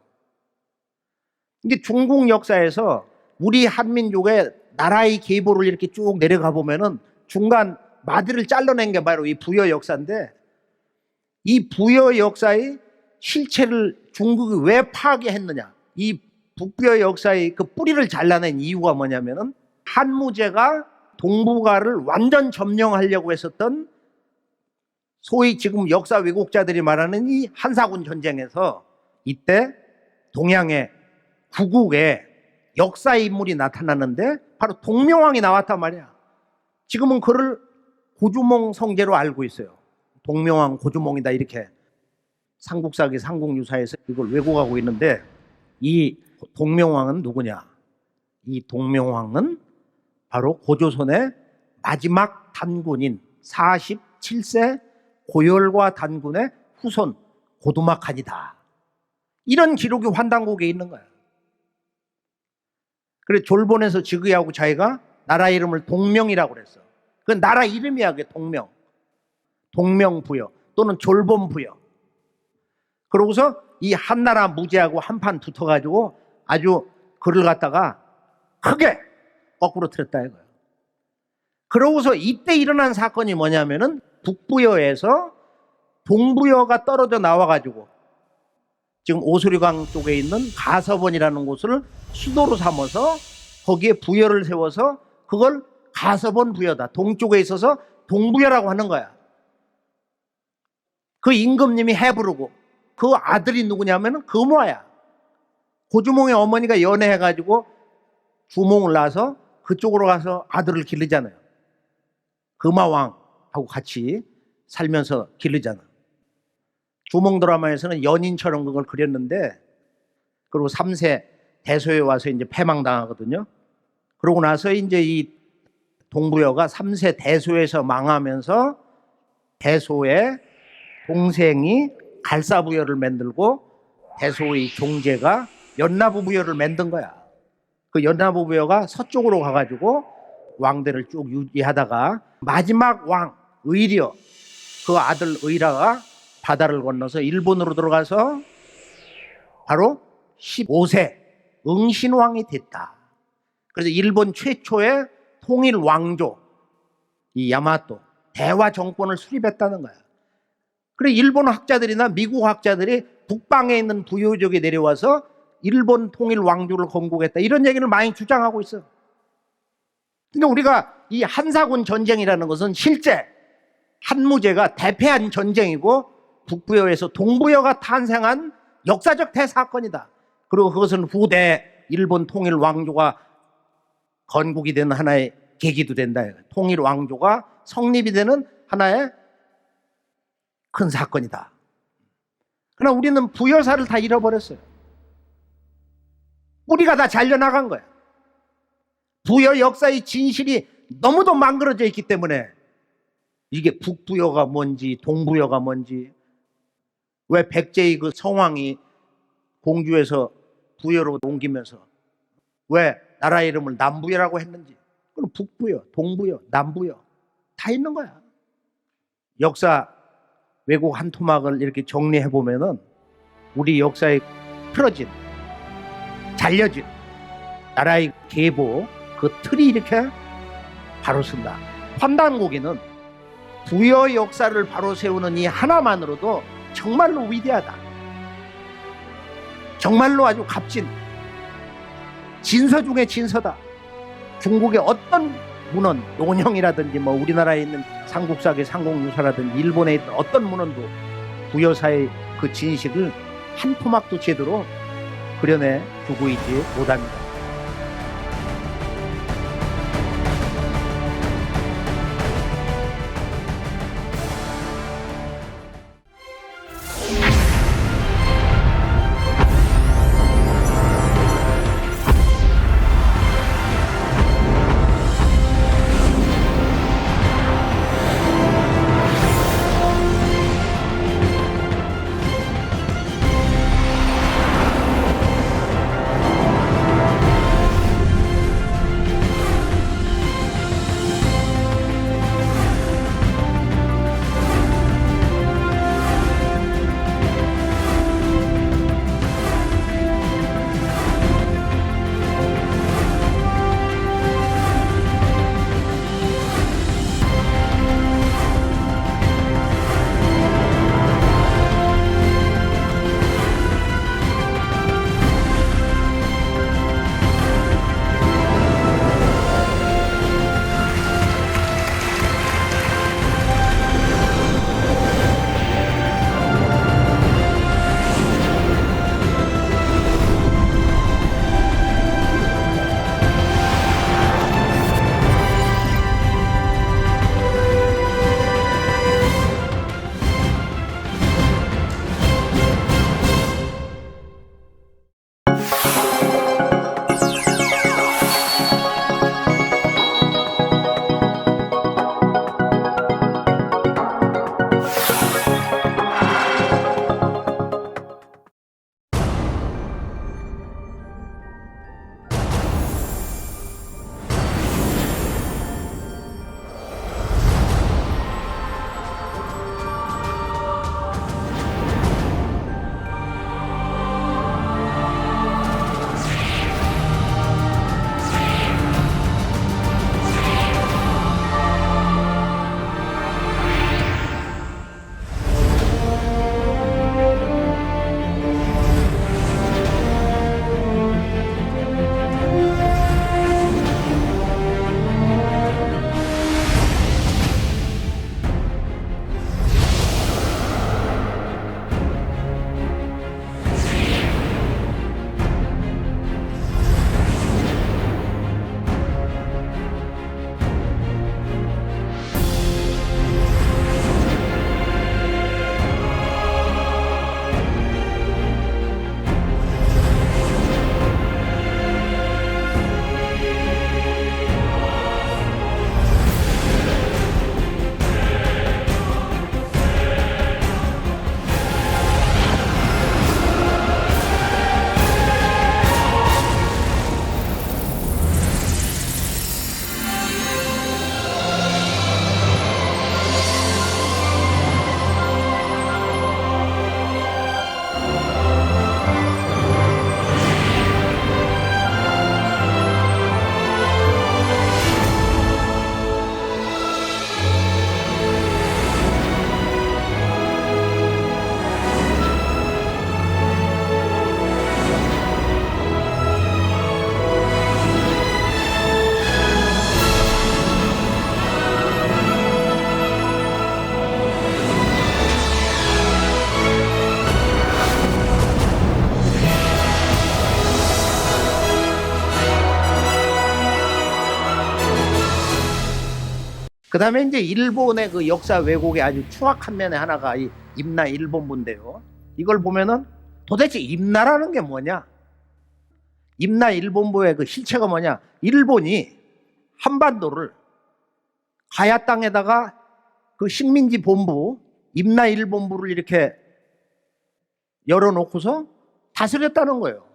근데 중국 역사에서 우리 한민족의 나라의 계보를 이렇게 쭉 내려가 보면은 중간 마디를 잘라낸 게 바로 이 부여 역사인데 이 부여 역사의 실체를 중국이 왜 파괴했느냐. 이 북부여 역사의 그 뿌리를 잘라낸 이유가 뭐냐면은 한무제가 동북아를 완전 점령하려고 했었던 소위 지금 역사 왜곡자들이 말하는 이 한사군 전쟁에서 이때 동양의 구국에 역사 인물이 나타났는데 바로 동명왕이 나왔단 말이야. 지금은 그를 고주몽 성제로 알고 있어요. 동명왕 고주몽이다 이렇게 삼국사기 삼국유사에서 이걸 왜곡하고 있는데 이 동명왕은 누구냐? 이 동명왕은 바로 고조선의 마지막 단군인 47세 고열과 단군의 후손 고두막한이다. 이런 기록이 환단곡에 있는 거야. 그래 졸본에서 즉위하고 자기가 나라 이름을 동명이라고 그랬어. 그 나라 이름이야, 그게 동명. 동명부여 또는 졸본부여. 그러고서 이 한나라 무제하고 한판 붙어가지고 아주 그를 갖다가 크게 거꾸로 틀었다 이거야. 그러고서 이때 일어난 사건이 뭐냐면은 북부여에서 동부여가 떨어져 나와가지고 지금 오수리강 쪽에 있는 가서번이라는 곳을 수도로 삼아서 거기에 부여를 세워서 그걸 가서번 부여다. 동쪽에 있어서 동부여라고 하는 거야. 그 임금님이 해부르고 그 아들이 누구냐면은 금화야. 고주몽의 어머니가 연애해가지고 주몽을 낳아서 그쪽으로 가서 아들을 기르잖아요. 금화왕하고 같이 살면서 기르잖아. 주몽 드라마에서는 연인처럼 그걸 그렸는데 그리고 3세 대소에 와서 이제 패망당하거든요. 그러고 나서 이제 이 동부여가 3세 대소에서 망하면서 대소의 동생이 갈사부여를 만들고 대소의 종제가 연나부부여를 만든 거야. 그 연나부부여가 서쪽으로 가가지고 왕대를 쭉 유지하다가 마지막 왕 의려 그 아들 의라가 바다를 건너서 일본으로 들어가서 바로 15세 응신왕이 됐다. 그래서 일본 최초의 통일 왕조 이 야마토 대화 정권을 수립했다는 거야. 그래 일본 학자들이나 미국 학자들이 북방에 있는 부여족에 내려와서 일본 통일 왕조를 건국했다 이런 얘기를 많이 주장하고 있어. 근데 우리가 이 한사군 전쟁이라는 것은 실제 한무제가 대패한 전쟁이고 북부여에서 동부여가 탄생한 역사적 대사건이다. 그리고 그것은 후대 일본 통일 왕조가 건국이 되는 하나의 계기도 된다. 통일 왕조가 성립이 되는 하나의 큰 사건이다. 그러나 우리는 부여사를 다 잃어버렸어요. 뿌리가 다 잘려나간 거야. 부여 역사의 진실이 너무도 망그러져 있기 때문에 이게 북부여가 뭔지 동부여가 뭔지, 왜 백제의 그 성왕이 공주에서 부여로 옮기면서 왜 나라 이름을 남부여라고 했는지, 그럼 북부여, 동부여, 남부여 다 있는 거야. 역사 왜곡 한 토막을 이렇게 정리해 보면은 우리 역사에 틀어진, 잘려진 나라의 계보 그 틀이 이렇게 바로 쓴다. 환단고기는 부여 역사를 바로 세우는 이 하나만으로도 정말로 위대하다. 정말로 아주 값진 진서 중에 진서다. 중국의 어떤 문헌, 논형이라든지 뭐 우리나라에 있는 삼국사기 상공유사라든지 일본에 있는 어떤 문헌도 부여사의 그 진실을 한 토막도 제대로 그려내 주고 있지 못합니다. 그다음에 이제 일본의 그 역사 왜곡의 아주 추악한 면의 하나가 이 임나 일본부인데요. 이걸 보면은 도대체 임나라는 게 뭐냐? 임나 일본부의 그 실체가 뭐냐? 일본이 한반도를 가야 땅에다가 그 식민지 본부 임나 일본부를 이렇게 열어놓고서 다스렸다는 거예요.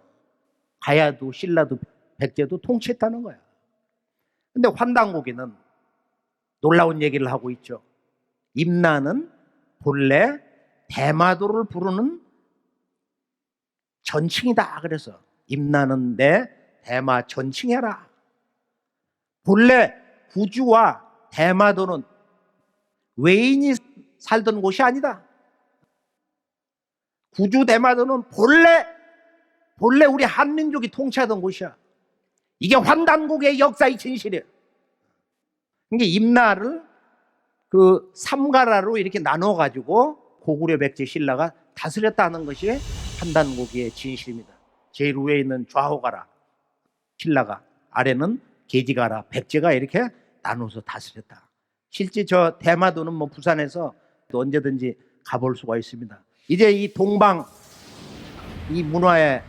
가야도 신라도 백제도 통치했다는 거야. 근데 환단고기는 놀라운 얘기를 하고 있죠. 임나는 본래 대마도를 부르는 전칭이다. 그래서 임나는 내 대마 전칭해라. 본래 구주와 대마도는 외인이 살던 곳이 아니다. 구주 대마도는 본래 우리 한민족이 통치하던 곳이야. 이게 환단국의 역사의 진실이에요. 이게 임나를 그 삼가라로 이렇게 나눠가지고 고구려 백제 신라가 다스렸다는 것이 환단국의 진실입니다. 제일 위에 있는 좌호가라 신라가, 아래는 계지가라 백제가 이렇게 나눠서 다스렸다. 실제 저 대마도는 뭐 부산에서 또 언제든지 가볼 수가 있습니다. 이제 이 동방 이 문화의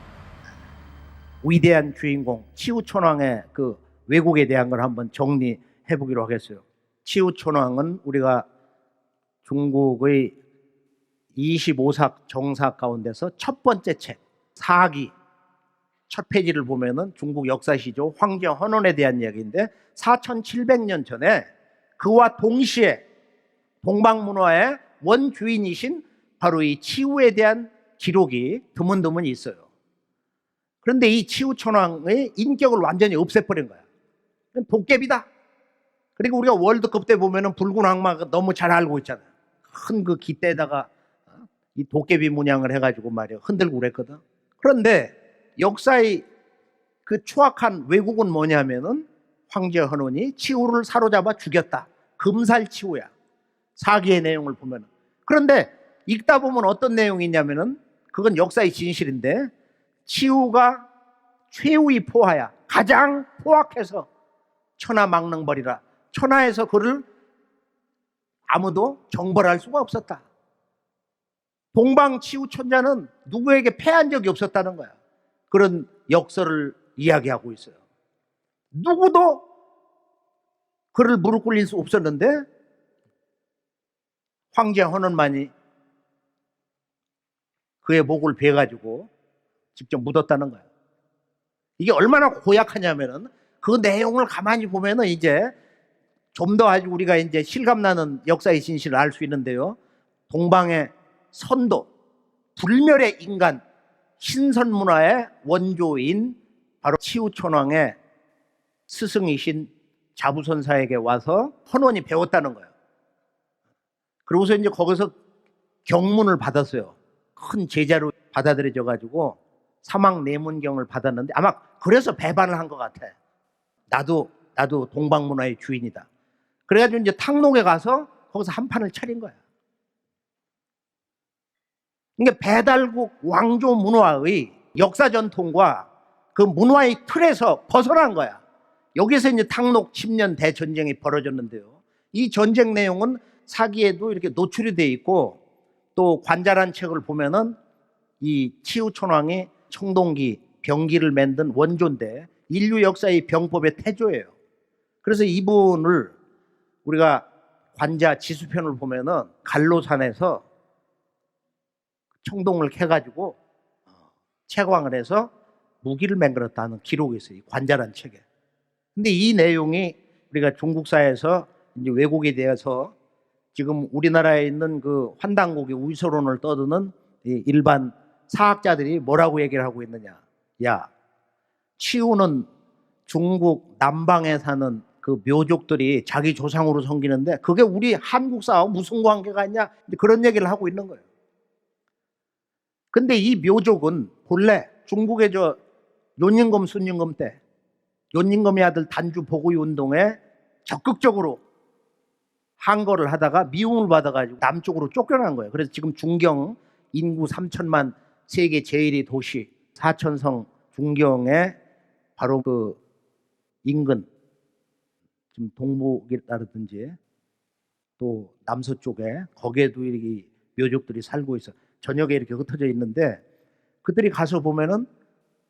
위대한 주인공 치우천왕의 그 왜곡에 대한 걸 한번 정리해 보기로 하겠어요. 치우천왕은 우리가 중국의 25삭 정사 가운데서 첫 번째 책 사기 첫 페이지를 보면은 중국 역사시조 황제 헌원에 대한 이야기인데 4700년 전에 그와 동시에 동방문화의 원주인이신 바로 이 치우에 대한 기록이 드문드문 있어요. 그런데 이 치우천왕의 인격을 완전히 없애버린 거야. 도깨비다. 그리고 우리가 월드컵 때 보면은 붉은 악마가 너무 잘 알고 있잖아요. 큰 그 깃대에다가 이 도깨비 문양을 해가지고 말이야 흔들고 그랬거든. 그런데 역사의 그 추악한 왜곡은 뭐냐면은 황제 헌원이 치우를 사로잡아 죽였다. 금살치우야. 사기의 내용을 보면은. 그런데 읽다 보면 어떤 내용이 있냐면은 그건 역사의 진실인데 치우가 최후의 포하야. 가장 포악해서 천하망릉벌이라. 천하에서 그를 아무도 정벌할 수가 없었다. 동방치우천자는 누구에게 패한 적이 없었다는 거야. 그런 역설을 이야기하고 있어요. 누구도 그를 무릎 꿇릴 수 없었는데 황제 헌원만이 그의 목을 베가지고 직접 묻었다는 거예요. 이게 얼마나 고약하냐면은 그 내용을 가만히 보면은 이제 좀 더 아주 우리가 이제 실감나는 역사의 진실을 알 수 있는데요. 동방의 선도, 불멸의 인간, 신선문화의 원조인 바로 치우천왕의 스승이신 자부선사에게 와서 헌원이 배웠다는 거예요. 그러고서 이제 거기서 경문을 받았어요. 큰 제자로 받아들여져 가지고 사막내문경을 받았는데 아마 그래서 배반을 한 것 같아. 나도 동방문화의 주인이다. 그래가지고 이제 탕록에 가서 거기서 한 판을 차린 거야. 그러니까 배달국 왕조 문화의 역사 전통과 그 문화의 틀에서 벗어난 거야. 여기서 이제 탕록 10년 대전쟁이 벌어졌는데요. 이 전쟁 내용은 사기에도 이렇게 노출이 돼 있고 또 관자란 책을 보면은 이 치우천왕이 청동기, 병기를 만든 원조인데 인류 역사의 병법의 태조예요. 그래서 이분을 우리가 관자 지수편을 보면은 갈로산에서 청동을 캐가지고 채광을 해서 무기를 만들었다는 기록이 있어요. 이 관자란 책에. 근데 이 내용이 우리가 중국사에서 이제 왜곡에 대해서 지금 우리나라에 있는 그 환단국의 위서론을 떠드는 이 일반 사학자들이 뭐라고 얘기를 하고 있느냐. 야, 치우는 중국 남방에 사는 그 묘족들이 자기 조상으로 섬기는데 그게 우리 한국사하고 무슨 관계가 있냐. 그런 얘기를 하고 있는 거예요. 근데 이 묘족은 본래 중국의 저 윤임금, 순임금 때 윤임금의 아들 단주 보고이 운동에 적극적으로 항거를 하다가 미움을 받아가지고 남쪽으로 쫓겨난 거예요. 그래서 지금 중경 인구 3천만 세계 제1위 도시 사천성 중경에 바로 그 인근 지금 동북이라든지 또 남서쪽에 거기에도 이렇게 묘족들이 살고 있어. 저녁에 이렇게 흩어져 있는데 그들이 가서 보면은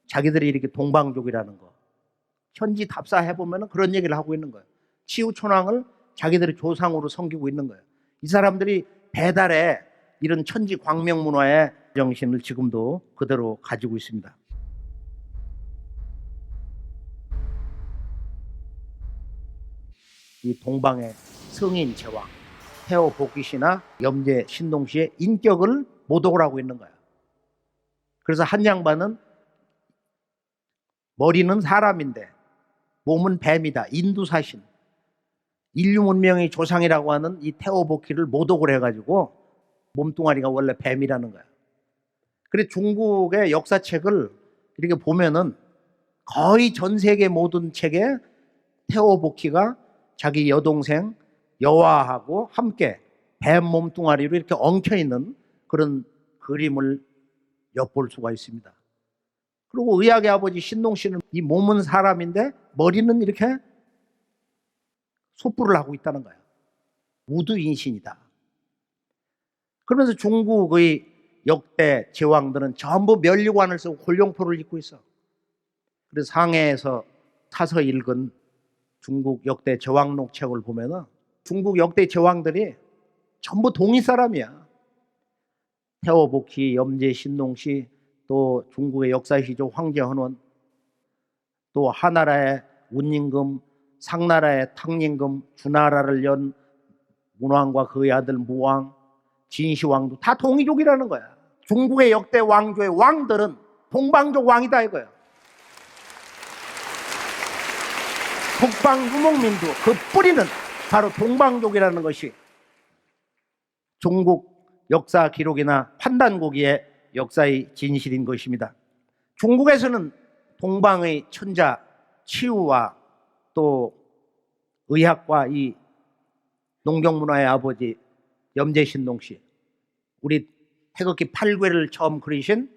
자기들이 이렇게 동방족이라는 거 현지 답사해 보면은 그런 얘기를 하고 있는 거예요. 치우천왕을 자기들의 조상으로 섬기고 있는 거예요. 이 사람들이 배달에 이런 천지 광명 문화의 정신을 지금도 그대로 가지고 있습니다. 이 동방의 성인 제왕 태호 복귀씨나 염제 신동씨의 인격을 모독을 하고 있는 거야. 그래서 한 양반은 머리는 사람인데 몸은 뱀이다. 인두사신. 인류 문명의 조상이라고 하는 이 태호 복귀를 모독을 해가지고 몸뚱아리가 원래 뱀이라는 거야. 그래 중국의 역사책을 이렇게 보면은 거의 전 세계 모든 책에 태호 복귀가 자기 여동생 여화하고 함께 뱀 몸뚱아리로 이렇게 엉켜 있는 그런 그림을 엿볼 수가 있습니다. 그리고 의학의 아버지 신동 씨는 이 몸은 사람인데 머리는 이렇게 소뿔을 하고 있다는 거예요. 우두인신이다. 그러면서 중국의 역대 제왕들은 전부 면류관을 쓰고 골룡포를 입고 있어. 그래서 상해에서 타서 읽은 중국 역대 제왕록 책을 보면은 중국 역대 제왕들이 전부 동이 사람이야. 태호 복희, 염제 신동씨, 또 중국의 역사시조 황제헌원, 또 하나라의 운임금, 상나라의 탕림금, 주나라를 연 문왕과 그의 아들 무왕, 진시황도 다 동이족이라는 거야. 중국의 역대 왕조의 왕들은 동방족 왕이다 이거야. 북방유목민도 그 뿌리는 바로 동방족이라는 것이 중국 역사 기록이나 판단고기의 역사의 진실인 것입니다. 중국에서는 동방의 천자 치유와 또 의학과 이 농경문화의 아버지 염제신동씨, 우리 태극기 8궤를 처음 그리신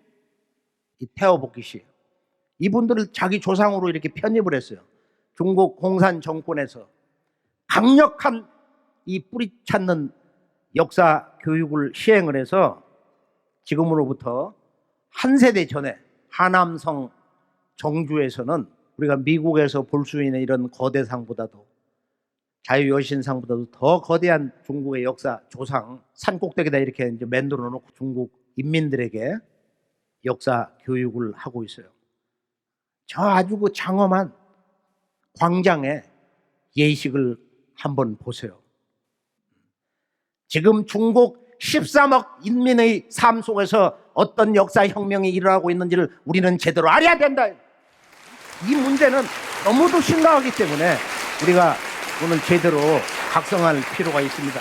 이 태호 복귀씨, 이분들을 자기 조상으로 이렇게 편입을 했어요. 중국 공산 정권에서 강력한 이 뿌리 찾는 역사 교육을 시행을 해서 지금으로부터 한 세대 전에 하남성 정주에서는 우리가 미국에서 볼 수 있는 이런 거대상보다도 자유여신상보다도 더 거대한 중국의 역사 조상 산꼭대기에다 이렇게 이제 만들어 놓고 중국 인민들에게 역사 교육을 하고 있어요. 저 아주 그 장엄한 광장의 예식을 한번 보세요. 지금 중국 13억 인민의 삶 속에서 어떤 역사혁명이 일어나고 있는지를 우리는 제대로 알아야 된다. 이 문제는 너무도 심각하기 때문에 우리가 오늘 제대로 각성할 필요가 있습니다.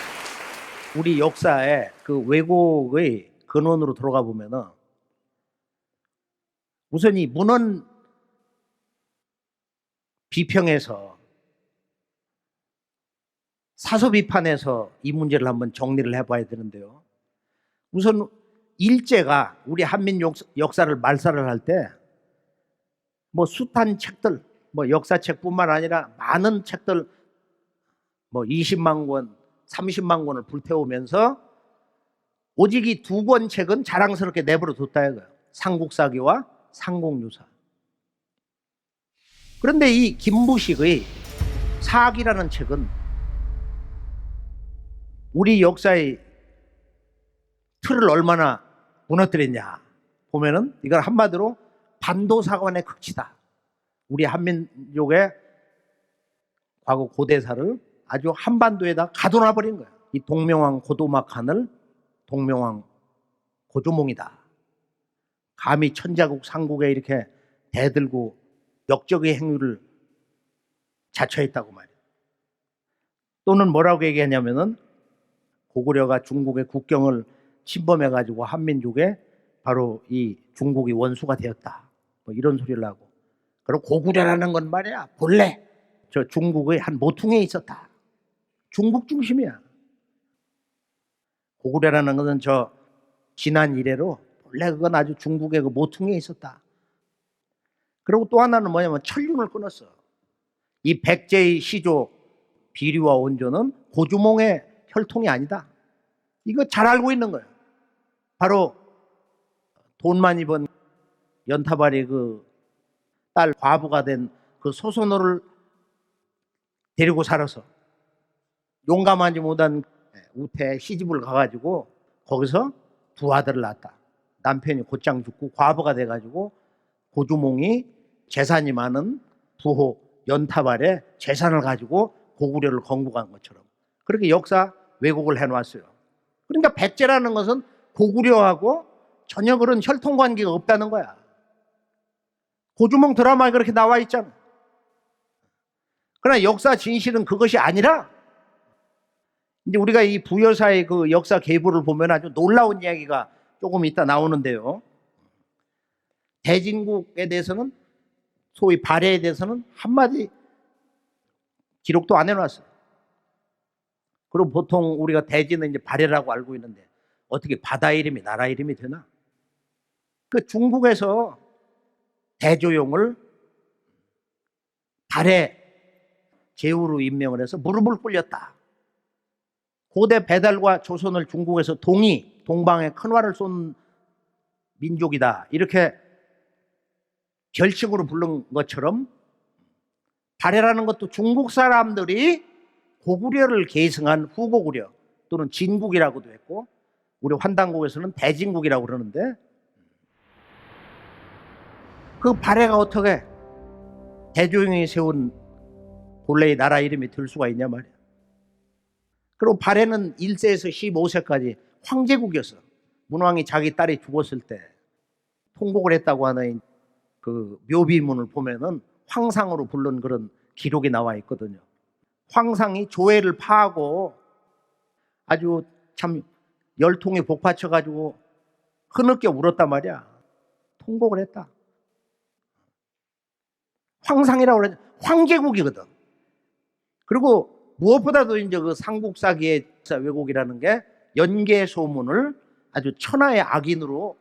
우리 역사의 그 왜곡의 근원으로 들어가 보면은 우선 이 문헌 비평에서 사서 비판에서 이 문제를 한번 정리를 해봐야 되는데요. 우선 일제가 우리 한민 역사를 말살을 할 때 뭐 숱한 책들, 뭐 역사책뿐만 아니라 많은 책들 뭐 20만 권, 30만 권을 불태우면서 오직 이 두 권 책은 자랑스럽게 내버려 뒀다 이거예요. 삼국사기와 삼국유사. 그런데 이 김부식의 사기라는 책은 우리 역사의 틀을 얼마나 무너뜨렸냐 보면은 이걸 한마디로 반도사관의 극치다. 우리 한민족의 과거 고대사를 아주 한반도에다 가둬놔 버린 거야. 이 동명왕 고도막한을 동명왕 고조몽이다. 감히 천자국 상국에 이렇게 대들고 역적의 행위를 자처했다고 말이에요. 또는 뭐라고 얘기하냐면은 고구려가 중국의 국경을 침범해가지고 한민족에 바로 이 중국이 원수가 되었다. 뭐 이런 소리를 하고. 그리고 고구려라는 건 말이야 본래 저 중국의 한 모퉁이에 있었다. 중국 중심이야. 고구려라는 것은 저 지난 이래로 본래 그건 아주 중국의 그 모퉁이에 있었다. 그리고 또 하나는 뭐냐면 천륜을 끊었어. 이 백제의 시조 비류와 원조는 고주몽의 혈통이 아니다. 이거 잘 알고 있는 거예요. 바로 돈 많이 번 연타발이 그 딸 과부가 된 그 소선호를 데리고 살아서 용감하지 못한 우태 시집을 가가지고 거기서 두 아들을 낳았다. 남편이 곧장 죽고 과부가 돼가지고 고주몽이 재산이 많은 부호 연타발의 재산을 가지고 고구려를 건국한 것처럼 그렇게 역사 왜곡을 해놓았어요. 그러니까 백제라는 것은 고구려하고 전혀 그런 혈통 관계가 없다는 거야. 고주몽 드라마에 그렇게 나와 있잖아. 그러나 역사 진실은 그것이 아니라 이제 우리가 이 부여사의 그 역사 계보를 보면 아주 놀라운 이야기가 조금 이따 나오는데요. 대진국에 대해서는 소위 발해에 대해서는 한마디 기록도 안 해놨어요. 그리고 보통 우리가 대진은 이제 발해라고 알고 있는데 어떻게 바다 이름이 나라 이름이 되나? 그 중국에서 대조용을 발해 제후로 임명을 해서 무릎을 꿇렸다. 고대 배달과 조선을 중국에서 동방에 큰 활을 쏜 민족이다. 이렇게 결식으로 부른 것처럼 발해라는 것도 중국 사람들이 고구려를 계승한 후고구려 또는 진국이라고도 했고 우리 환단국에서는 대진국이라고 그러는데 그 발해가 어떻게 대조영이 세운 본래의 나라 이름이 들 수가 있냐 말이야. 그리고 발해는 1세에서 15세까지 황제국이었어. 문왕이 자기 딸이 죽었을 때 통곡을 했다고 하는 그 묘비문을 보면은 황상으로 부른 그런 기록이 나와 있거든요. 황상이 조회를 파하고 아주 참 열통이 복받쳐가지고 흐느껴 울었단 말이야. 통곡을 했다. 황상이라고 그러죠. 황제국이거든. 그리고 무엇보다도 이제 그 삼국사기의 왜곡이라는 게 연개소문을 아주 천하의 악인으로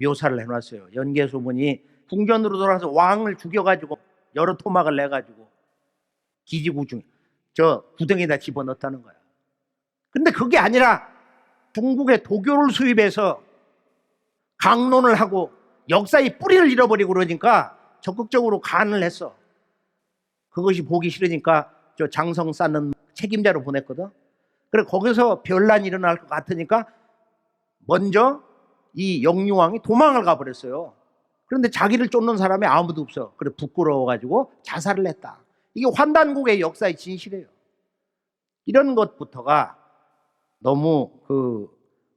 묘사를 해놨어요. 연개소문이 궁전으로 돌아서 왕을 죽여가지고 여러 토막을 내가지고 기지구중 저 구덩이에다 집어넣었다는 거야. 근데 그게 아니라 중국의 도교를 수입해서 강론을 하고 역사의 뿌리를 잃어버리고 그러니까 적극적으로 간을 했어. 그것이 보기 싫으니까 저 장성 쌓는 책임자로 보냈거든. 그래 거기서 변란이 일어날 것 같으니까 먼저 이 영유왕이 도망을 가버렸어요. 그런데 자기를 쫓는 사람이 아무도 없어. 그래 부끄러워가지고 자살을 했다. 이게 환단국의 역사의 진실이에요. 이런 것부터가 너무 그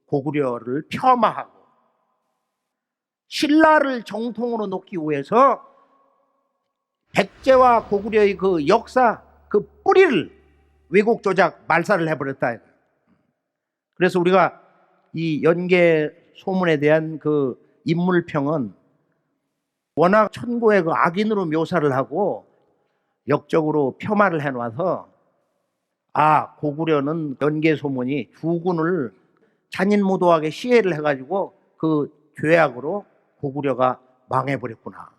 고구려를 폄하하고 신라를 정통으로 놓기 위해서 백제와 고구려의 그 역사 그 뿌리를 왜곡 조작 말살을 해버렸다. 그래서 우리가 이 연개 소문에 대한 그 인물평은 워낙 천고의 그 악인으로 묘사를 하고 역적으로 폄하를 해놔서 아 고구려는 연개 소문이 주군을 잔인무도하게 시해를 해가지고 그 죄악으로 고구려가 망해버렸구나.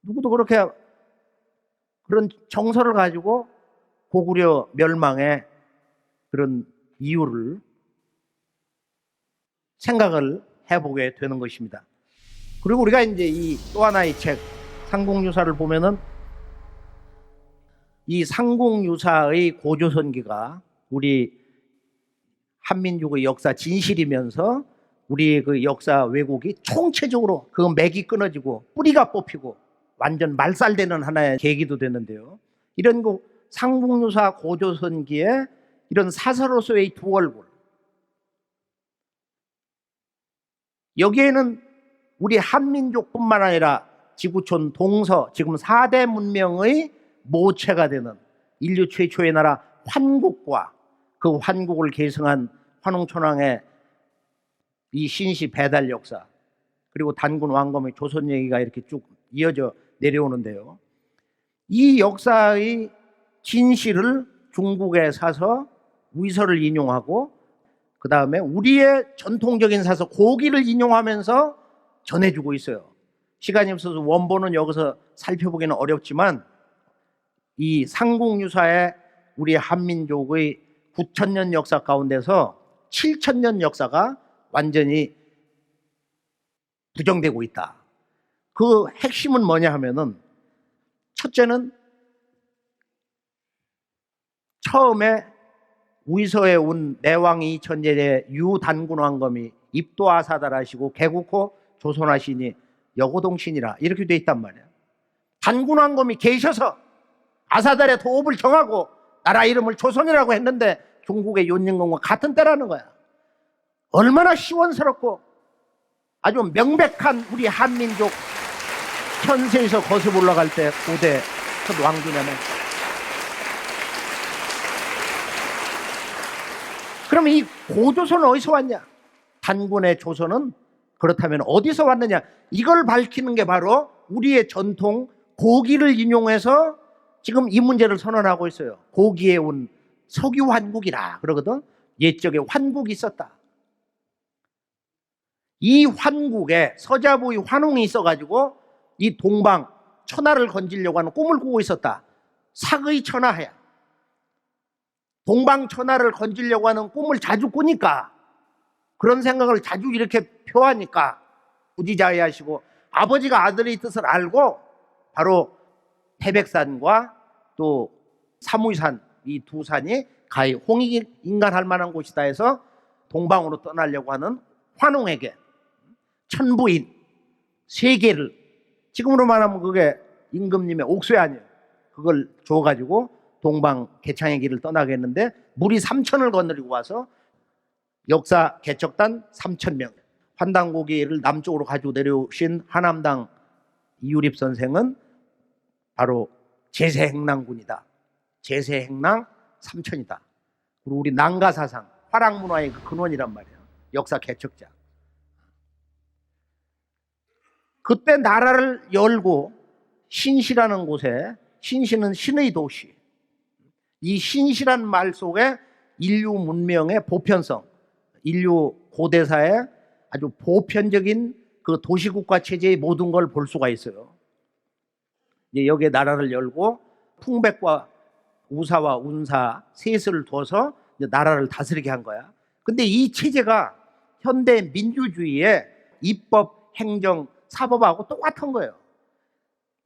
누구도 그렇게 그런 정서를 가지고 고구려 멸망의 그런 이유를 생각을 해보게 되는 것입니다. 그리고 우리가 이제 이 또 하나의 책 상국유사를 보면은 이 상국유사의 고조선기가 우리 한민족의 역사 진실이면서 우리 그 역사 왜곡이 총체적으로 그 맥이 끊어지고 뿌리가 뽑히고 완전 말살되는 하나의 계기도 됐는데요. 이런 그 상국유사 고조선기에 이런 사서로서의 두 얼굴, 여기에는 우리 한민족뿐만 아니라 지구촌 동서 지금 4대 문명의 모체가 되는 인류 최초의 나라 환국과 그 환국을 계승한 환웅천왕의 이 신시 배달 역사 그리고 단군 왕검의 조선 얘기가 이렇게 쭉 이어져 내려오는데요. 이 역사의 진실을 중국에 사서 위서를 인용하고 그 다음에 우리의 전통적인 사서 고기를 인용하면서 전해주고 있어요. 시간이 없어서 원본은 여기서 살펴보기는 어렵지만 이 상국유사의 우리 한민족의 9,000년 역사 가운데서 7,000년 역사가 완전히 부정되고 있다. 그 핵심은 뭐냐 하면은, 첫째는 처음에 우이서에 온 내왕이 천제제 유단군왕검이 입도아사달하시고 개국호 조선하시니 여고동신이라 이렇게 돼 있단 말이야. 단군왕검이 계셔서 아사달의 도읍을 정하고 나라 이름을 조선이라고 했는데 중국의 윤영공과 같은 때라는 거야. 얼마나 시원스럽고 아주 명백한 우리 한민족 현세에서 거듭 올라갈 때 고대 첫 왕기냐면, 그러면 이 고조선은 어디서 왔냐? 단군의 조선은 그렇다면 어디서 왔느냐? 이걸 밝히는 게 바로 우리의 전통 고기를 인용해서 지금 이 문제를 선언하고 있어요. 고기에 온 석유 환국이라 그러거든. 옛적에 환국이 있었다. 이 환국에 서자부의 환웅이 있어가지고 이 동방 천하를 건지려고 하는 꿈을 꾸고 있었다. 사의 천하야. 동방 천하를 건지려고 하는 꿈을 자주 꾸니까, 그런 생각을 자주 이렇게 표하니까 부지자의하시고, 아버지가 아들의 뜻을 알고 바로 태백산과 또 사무이산, 이 두 산이 가히 홍익인간할 만한 곳이다 해서 동방으로 떠나려고 하는 환웅에게 천부인 세 개를, 지금으로 말하면 그게 임금님의 옥쇠 아니에요. 그걸 줘가지고 동방 개창의 길을 떠나게 했는데, 무리 3천을 거느리고 와서 역사 개척단 3,000명, 환단고기를 남쪽으로 가지고 내려오신 하남당 이유립 선생은 바로 제세행랑군이다. 제세행랑 3천이다. 그리고 우리 난가사상, 화랑문화의 그 근원이란 말이에요. 역사 개척자. 그때 나라를 열고 신시라는 곳에, 신시는 신의 도시, 이 신시란 말 속에 인류 문명의 보편성, 인류 고대사의 아주 보편적인 그 도시국가 체제의 모든 걸 볼 수가 있어요. 이제 여기에 나라를 열고 풍백과 우사와 운사 셋을 둬서 이제 나라를 다스리게 한 거야. 근데 이 체제가 현대 민주주의의 입법, 행정, 사법하고 똑같은 거예요.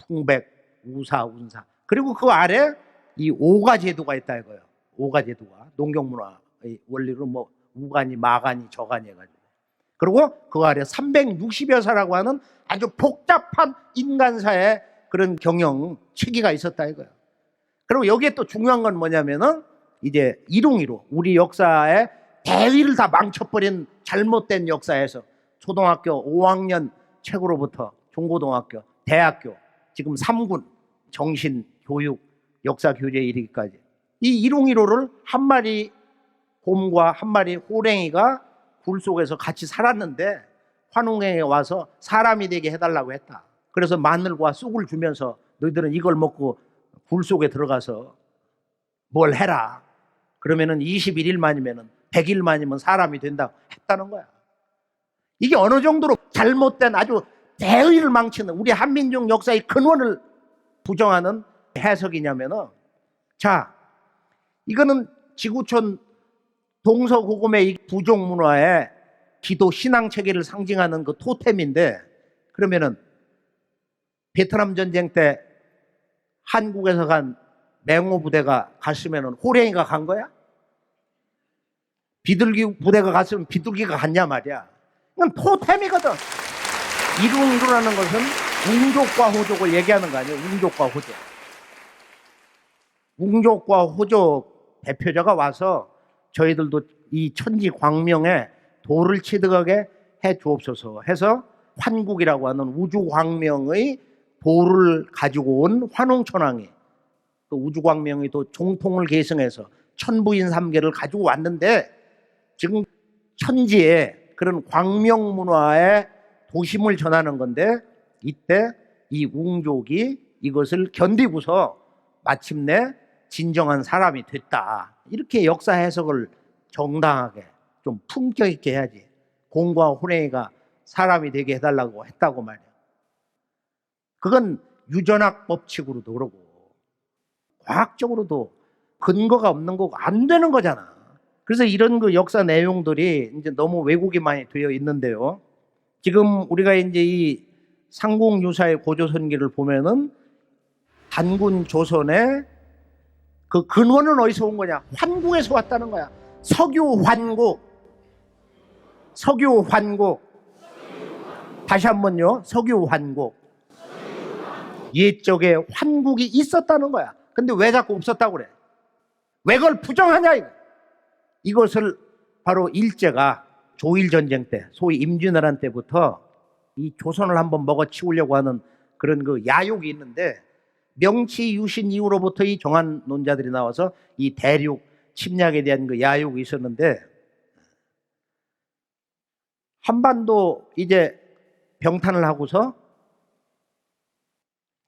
풍백, 우사, 운사. 그리고 그 아래 이 오가 제도가 있다 이거예요. 오가 제도가 농경문화의 원리로 뭐 우간이, 마간이, 저간이 해가지고. 그리고 그 아래 360여사라고 하는 아주 복잡한 인간사의 그런 경영 체계가 있었다 이거예요. 그리고 여기에 또 중요한 건 뭐냐면은 이제 일용이로 우리 역사의 대위를 다 망쳐버린 잘못된 역사에서 초등학교 5학년 책으로부터 중고등학교, 대학교, 지금 3군 정신, 교육, 역사 교재에 이르기까지 이 일용이로를 한 마리 곰과 한 마리 호랭이가 굴 속에서 같이 살았는데 환웅에 와서 사람이 되게 해달라고 했다. 그래서 마늘과 쑥을 주면서 너희들은 이걸 먹고 굴 속에 들어가서 뭘 해라. 그러면은 21일 만이면은 100일 만이면 사람이 된다고 했다는 거야. 이게 어느 정도로 잘못된 아주 대의를 망치는 우리 한민족 역사의 근원을 부정하는 해석이냐면은, 자, 이거는 지구촌 동서고금의 이 부족 문화의 기도 신앙 체계를 상징하는 그 토템인데, 그러면은 베트남 전쟁 때 한국에서 간 맹호 부대가 갔으면은 호랭이가 간 거야? 비둘기 부대가 갔으면 비둘기가 갔냐 말이야. 이건 토템이거든. 이루라는 것은 웅족과 호족을 얘기하는 거 아니에요. 웅족과 호족. 웅족과 호족 대표자가 와서 저희들도 이 천지 광명에 도를 취득하게 해 주옵소서 해서 환국이라고 하는 우주 광명의 도를 가지고 온 환웅천왕이 그 우주 광명의 도 종통을 계승해서 천부인 3개를 가지고 왔는데, 지금 천지에 그런 광명 문화의 도심을 전하는 건데, 이때 이 웅족이 이것을 견디고서 마침내 진정한 사람이 됐다. 이렇게 역사 해석을 정당하게 좀 품격 있게 해야지. 곰과 호랭이가 사람이 되게 해달라고 했다고 말이야. 그건 유전학 법칙으로도 그러고 과학적으로도 근거가 없는 거고 안 되는 거잖아. 그래서 이런 그 역사 내용들이 이제 너무 왜곡이 많이 되어 있는데요. 지금 우리가 이제 이 상공유사의 고조선기를 보면은 단군 조선의 그 근원은 어디서 온 거냐? 환국에서 왔다는 거야. 석유환국. 석유환국. 다시 한번요. 석유환국. 옛적에 환국이 있었다는 거야. 근데 왜 자꾸 없었다고 그래? 왜 그걸 부정하냐 이거. 이것을 바로 일제가 조일전쟁 때, 소위 임진왜란 때부터 이 조선을 한번 먹어치우려고 하는 그런 그 야욕이 있는데, 명치 유신 이후로부터 이 정한론자들이 나와서 이 대륙 침략에 대한 그 야욕이 있었는데, 한반도 이제 병탄을 하고서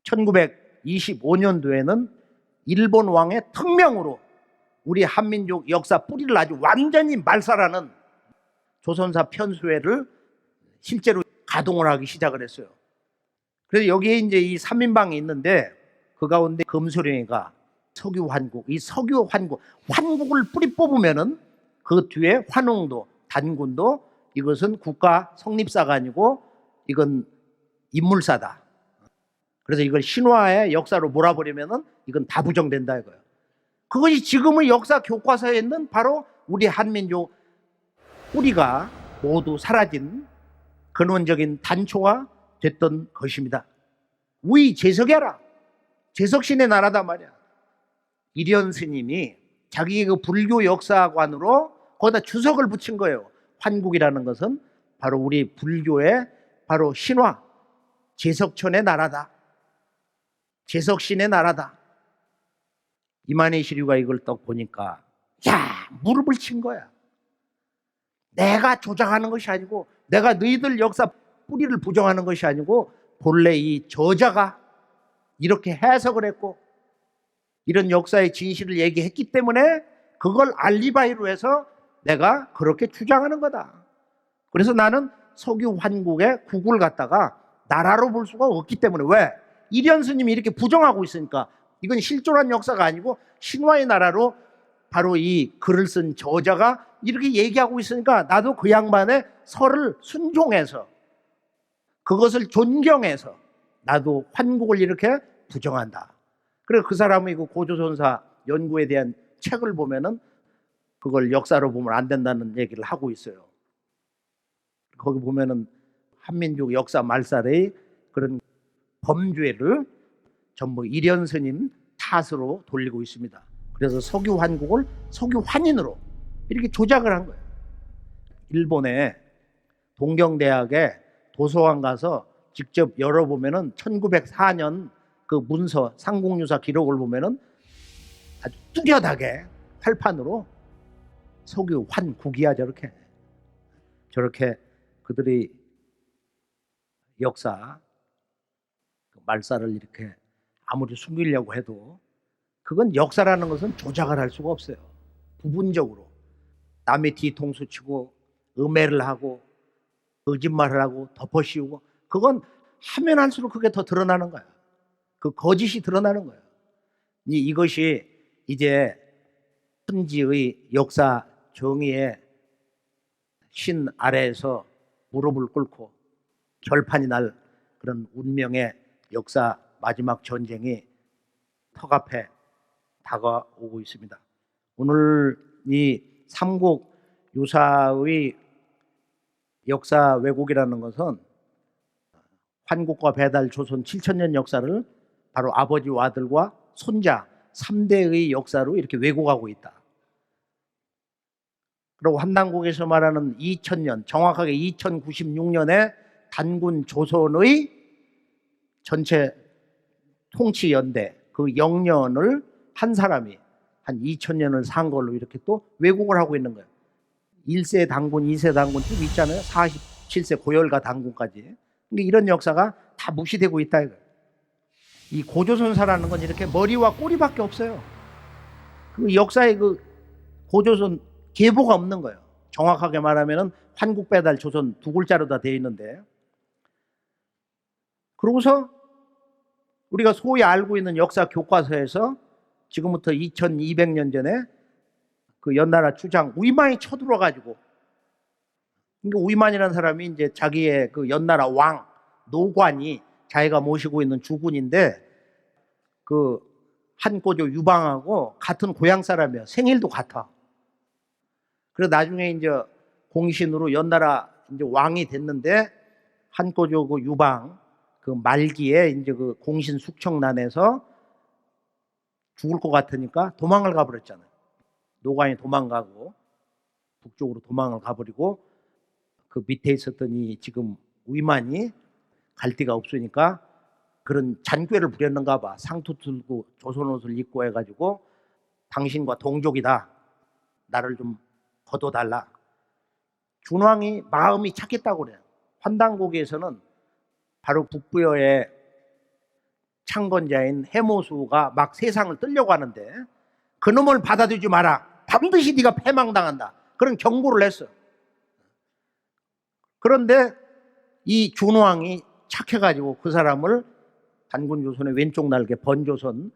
1925년도에는 일본 왕의 특명으로 우리 한민족 역사 뿌리를 아주 완전히 말살하는 조선사 편수회를 실제로 가동을 하기 시작을 했어요. 그래서 여기에 이제 이 3인방이 있는데, 그 가운데 금소령이가 석유환국, 이 석유환국, 환국을 뿌리 뽑으면은 그 뒤에 환웅도, 단군도 이것은 국가 성립사가 아니고 이건 인물사다. 그래서 이걸 신화의 역사로 몰아버리면은 이건 다 부정된다 이거예요. 그것이 지금의 역사 교과서에 있는 바로 우리 한민족 뿌리가 모두 사라진 근원적인 단초가 됐던 것입니다. 우리 제석해라. 제석신의 나라다 말이야. 이련 스님이 자기의 그 불교 역사관으로 거기다 주석을 붙인 거예요. 환국이라는 것은 바로 우리 불교의 바로 신화, 제석천의 나라다. 제석신의 나라다. 이만희 시류가 이걸 딱 보니까 무릎을 친 거야. 내가 조작하는 것이 아니고, 내가 너희들 역사 뿌리를 부정하는 것이 아니고, 본래 이 저자가 이렇게 해석을 했고 이런 역사의 진실을 얘기했기 때문에 그걸 알리바이로 해서 내가 그렇게 주장하는 거다. 그래서 나는 석유환국의 국을 갖다가 나라로 볼 수가 없기 때문에, 왜? 이련 스님이 이렇게 부정하고 있으니까, 이건 실존한 역사가 아니고 신화의 나라로 바로 이 글을 쓴 저자가 이렇게 얘기하고 있으니까 나도 그 양반의 설을 순종해서, 그것을 존경해서 나도 환국을 이렇게 부정한다. 그래서 그 사람의 그 고조선사 연구에 대한 책을 보면은 그걸 역사로 보면 안 된다는 얘기를 하고 있어요. 거기 보면은 한민족 역사 말살의 그런 범죄를 전부 이련 스님 탓으로 돌리고 있습니다. 그래서 석유환국을 석유환인으로 이렇게 조작을 한 거예요. 일본의 동경대학에 도서관 가서 직접 열어보면은 1904년 그 문서 상공유사 기록을 보면은 아주 뚜렷하게 활판으로 석유환국이야 저렇게 그들이 역사 말살을 이렇게 아무리 숨기려고 해도 그건 역사라는 것은 조작을 할 수가 없어요. 부분적으로 남의 뒤통수 치고 음해를 하고 거짓말을 하고 덮어씌우고, 그건 하면 할수록 그게 더 드러나는 거야. 그 거짓이 드러나는 거야. 이것이 이제 천지의 역사 정의의 신 아래에서 무릎을 꿇고 결판이 날 그런 운명의 역사 마지막 전쟁이 턱 앞에 다가오고 있습니다. 오늘 이 삼국 유사의 역사 왜곡이라는 것은 환국과 배달 조선 7,000년 역사를 바로 아버지와 아들과 손자 3대의 역사로 이렇게 왜곡하고 있다. 그리고 한당국에서 말하는 2000년, 정확하게 2096년에 단군 조선의 전체 통치연대 그 영년을 한 사람이 한 2000년을 산 걸로 이렇게 또 왜곡을 하고 있는 거예요. 1세 단군, 2세 단군 쭉 있잖아요. 47세 고열가 단군까지. 근데 이런 역사가 다 무시되고 있다 이거예요. 이 고조선사라는 건 이렇게 머리와 꼬리밖에 없어요. 그 역사의 그 고조선 계보가 없는 거예요. 정확하게 말하면은 환국배달 조선 두 글자로 다 되어 있는데, 그러고서 우리가 소위 알고 있는 역사 교과서에서 지금부터 2200년 전에 그 연나라 주장 우이만이 쳐들어가지고, 그러니까 우이만이라는 사람이 이제 자기의 그 연나라 왕 노관이 자기가 모시고 있는 주군인데 그 한고조 유방하고 같은 고향 사람이야. 생일도 같아. 그래서 나중에 이제 공신으로 연나라 이제 왕이 됐는데 한고조 그 유방 그 말기에 이제 그 공신 숙청난에서 죽을 것 같으니까 도망을 가버렸잖아요. 노관이 도망가고 북쪽으로 도망을 가버리고 그 밑에 있었던 이 지금 우이만이 갈 데가 없으니까 그런 잔꾀를 부렸는가 봐. 상투 들고 조선 옷을 입고 해가지고 당신과 동족이다. 나를 좀 거둬달라. 준왕이 마음이 착했다고 그래요. 환단고기에서는 바로 북부여의 창건자인 해모수가 막 세상을 뜨려고 하는데 그놈을 받아들이지 마라. 반드시 네가 패망당한다. 그런 경고를 했어요. 그런데 이 준왕이 착해가지고 그 사람을 단군조선의 왼쪽 날개 번조선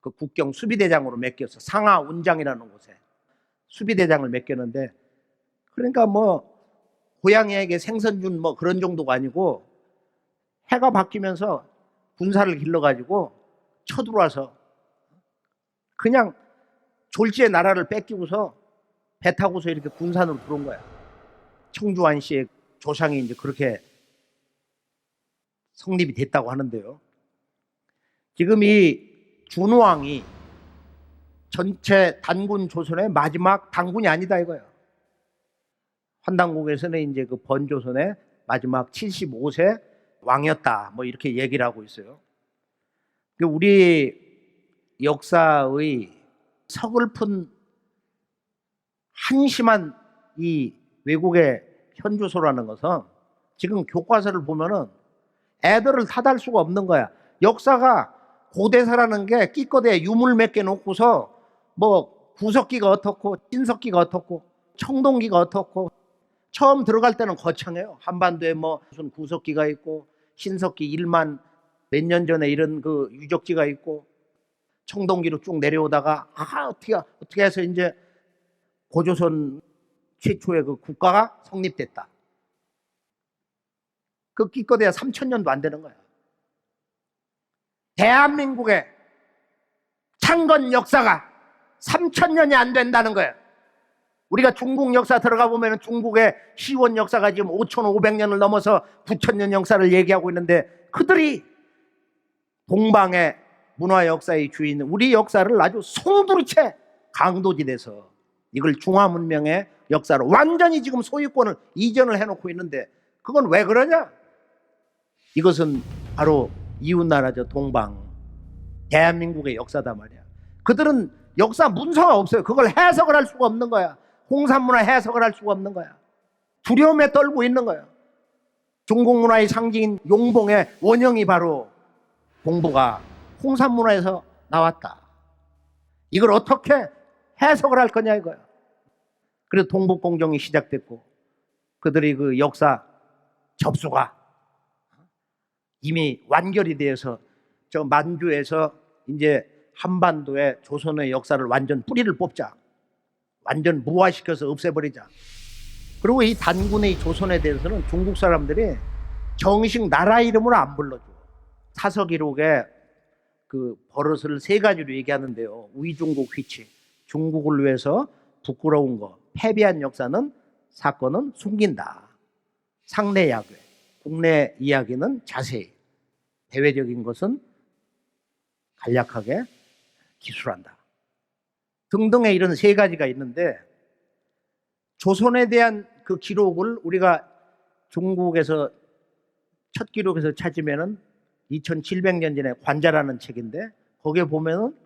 그 국경 수비대장으로 맡겼어. 상하운장이라는 곳에 수비대장을 맡겼는데, 그러니까 뭐 고양이에게 생선 준 뭐 그런 정도가 아니고 해가 바뀌면서 군사를 길러가지고 쳐들어와서 그냥 졸지의 나라를 뺏기고서 배 타고서 이렇게 군산으로 들어온 거야. 청주환 씨의 조상이 이제 그렇게 성립이 됐다고 하는데요. 지금 이 준왕이 전체 단군 조선의 마지막 단군이 아니다 이거예요. 환단국에서는 이제 그 번조선의 마지막 75세 왕이었다. 뭐 이렇게 얘기를 하고 있어요. 우리 역사의 서글픈 한심한 이 외국의 현주소라는 것은 지금 교과서를 보면은 애들을 탓할 수가 없는 거야. 역사가 고대사라는 게 끼꺼대에 유물 몇 개 놓고서 뭐 구석기가 어떻고 신석기가 어떻고 청동기가 어떻고 처음 들어갈 때는 거창해요. 한반도에 뭐 무슨 구석기가 있고 신석기 1만 몇 년 전에 이런 그 유적지가 있고 청동기로 쭉 내려오다가 어떻게 해서 이제 고조선 최초의 그 국가가 성립됐다. 그 끼꺼대야 3,000년도 안 되는 거야. 대한민국의 창건 역사가 3,000년이 안 된다는 거야. 우리가 중국 역사 들어가 보면 중국의 시원 역사가 지금 5,500년을 넘어서 9,000년 역사를 얘기하고 있는데 그들이 동방의 문화 역사의 주인, 우리 역사를 아주 송두리째 강도질해서 이걸 중화문명의 역사로 완전히 지금 소유권을 이전을 해놓고 있는데 그건 왜 그러냐? 이것은 바로 이웃나라죠. 동방 대한민국의 역사다 말이야. 그들은 역사 문서가 없어요. 그걸 해석을 할 수가 없는 거야. 홍산문화 해석을 할 수가 없는 거야. 두려움에 떨고 있는 거야. 중국 문화의 상징인 용봉의 원형이 바로 공부가 홍산문화에서 나왔다. 이걸 어떻게 해석을 할 거냐 이거야. 그래서 동북공정이 시작됐고 그들이 그 역사 접수가 이미 완결이 되어서 저 만주에서 이제 한반도의 조선의 역사를 완전 뿌리를 뽑자. 완전 무화시켜서 없애버리자. 그리고 이 단군의 조선에 대해서는 중국 사람들이 정식 나라 이름으로 안 불러줘. 사서기록에 그 버릇을 세 가지로 얘기하는데요. 위중국 휘치, 중국을 위해서 부끄러운 거, 패배한 역사는 사건은 숨긴다. 상내 야괴, 국내 이야기는 자세히, 대외적인 것은 간략하게 기술한다. 등등의 이런 세 가지가 있는데 조선에 대한 그 기록을 우리가 중국에서 첫 기록에서 찾으면은 2700년 전에 관자라는 책인데 거기에 보면은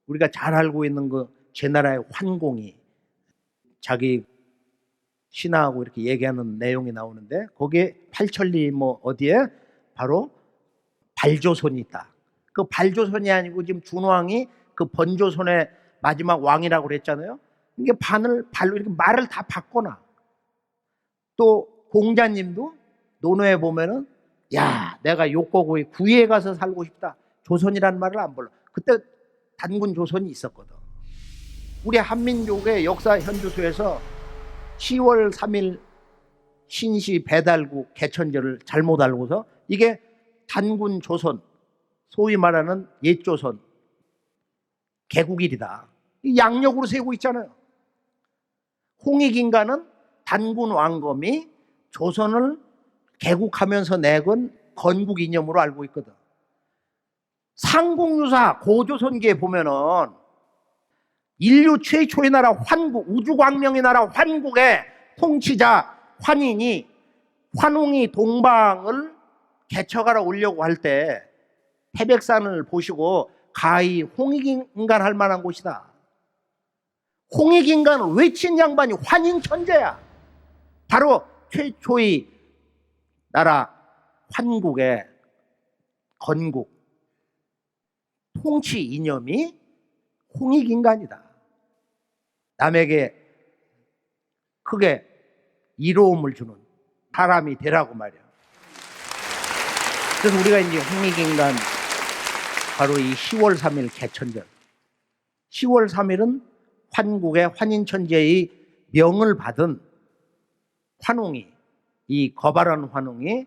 우리가 잘 알고 있는 그 제나라의 환공이 자기 신하하고 이렇게 얘기하는 내용이 나오는데 거기에 팔천리 뭐 어디에 바로 발조선이 있다. 그 발조선이 아니고 지금 준왕이 그 번조선의 마지막 왕이라고 그랬잖아요. 이게 발로 이렇게 말을 다 바꿔놔. 또 공자님도 논어에 보면은 야, 내가 욕거구이 구이에 가서 살고 싶다. 조선이라는 말을 안 불러. 그때 단군 조선이 있었거든. 우리 한민족의 역사 현주소에서 10월 3일 신시 배달국 개천절을 잘못 알고서 이게 단군 조선, 소위 말하는 옛조선 개국일이다. 이 양력으로 세우고 있잖아요. 홍익인가는 단군 왕검이 조선을 개국하면서 내건 건국 이념으로 알고 있거든. 상공유사 고조선기에 보면은 인류 최초의 나라 환국, 우주광명의 나라 환국의 통치자 환인이 환웅이 동방을 개척하러 오려고 할 때 태백산을 보시고 가히 홍익인간 할 만한 곳이다. 홍익인간을 외친 양반이 환인천재야. 바로 최초의 나라 환국의 건국 통치 이념이 홍익인간이다. 남에게 크게 이로움을 주는 사람이 되라고 말이야. 그래서 우리가 이제 홍익인간 바로 이 10월 3일 개천절, 10월 3일은 환국의 환인천재의 명을 받은 환웅이, 이 거발한 환웅이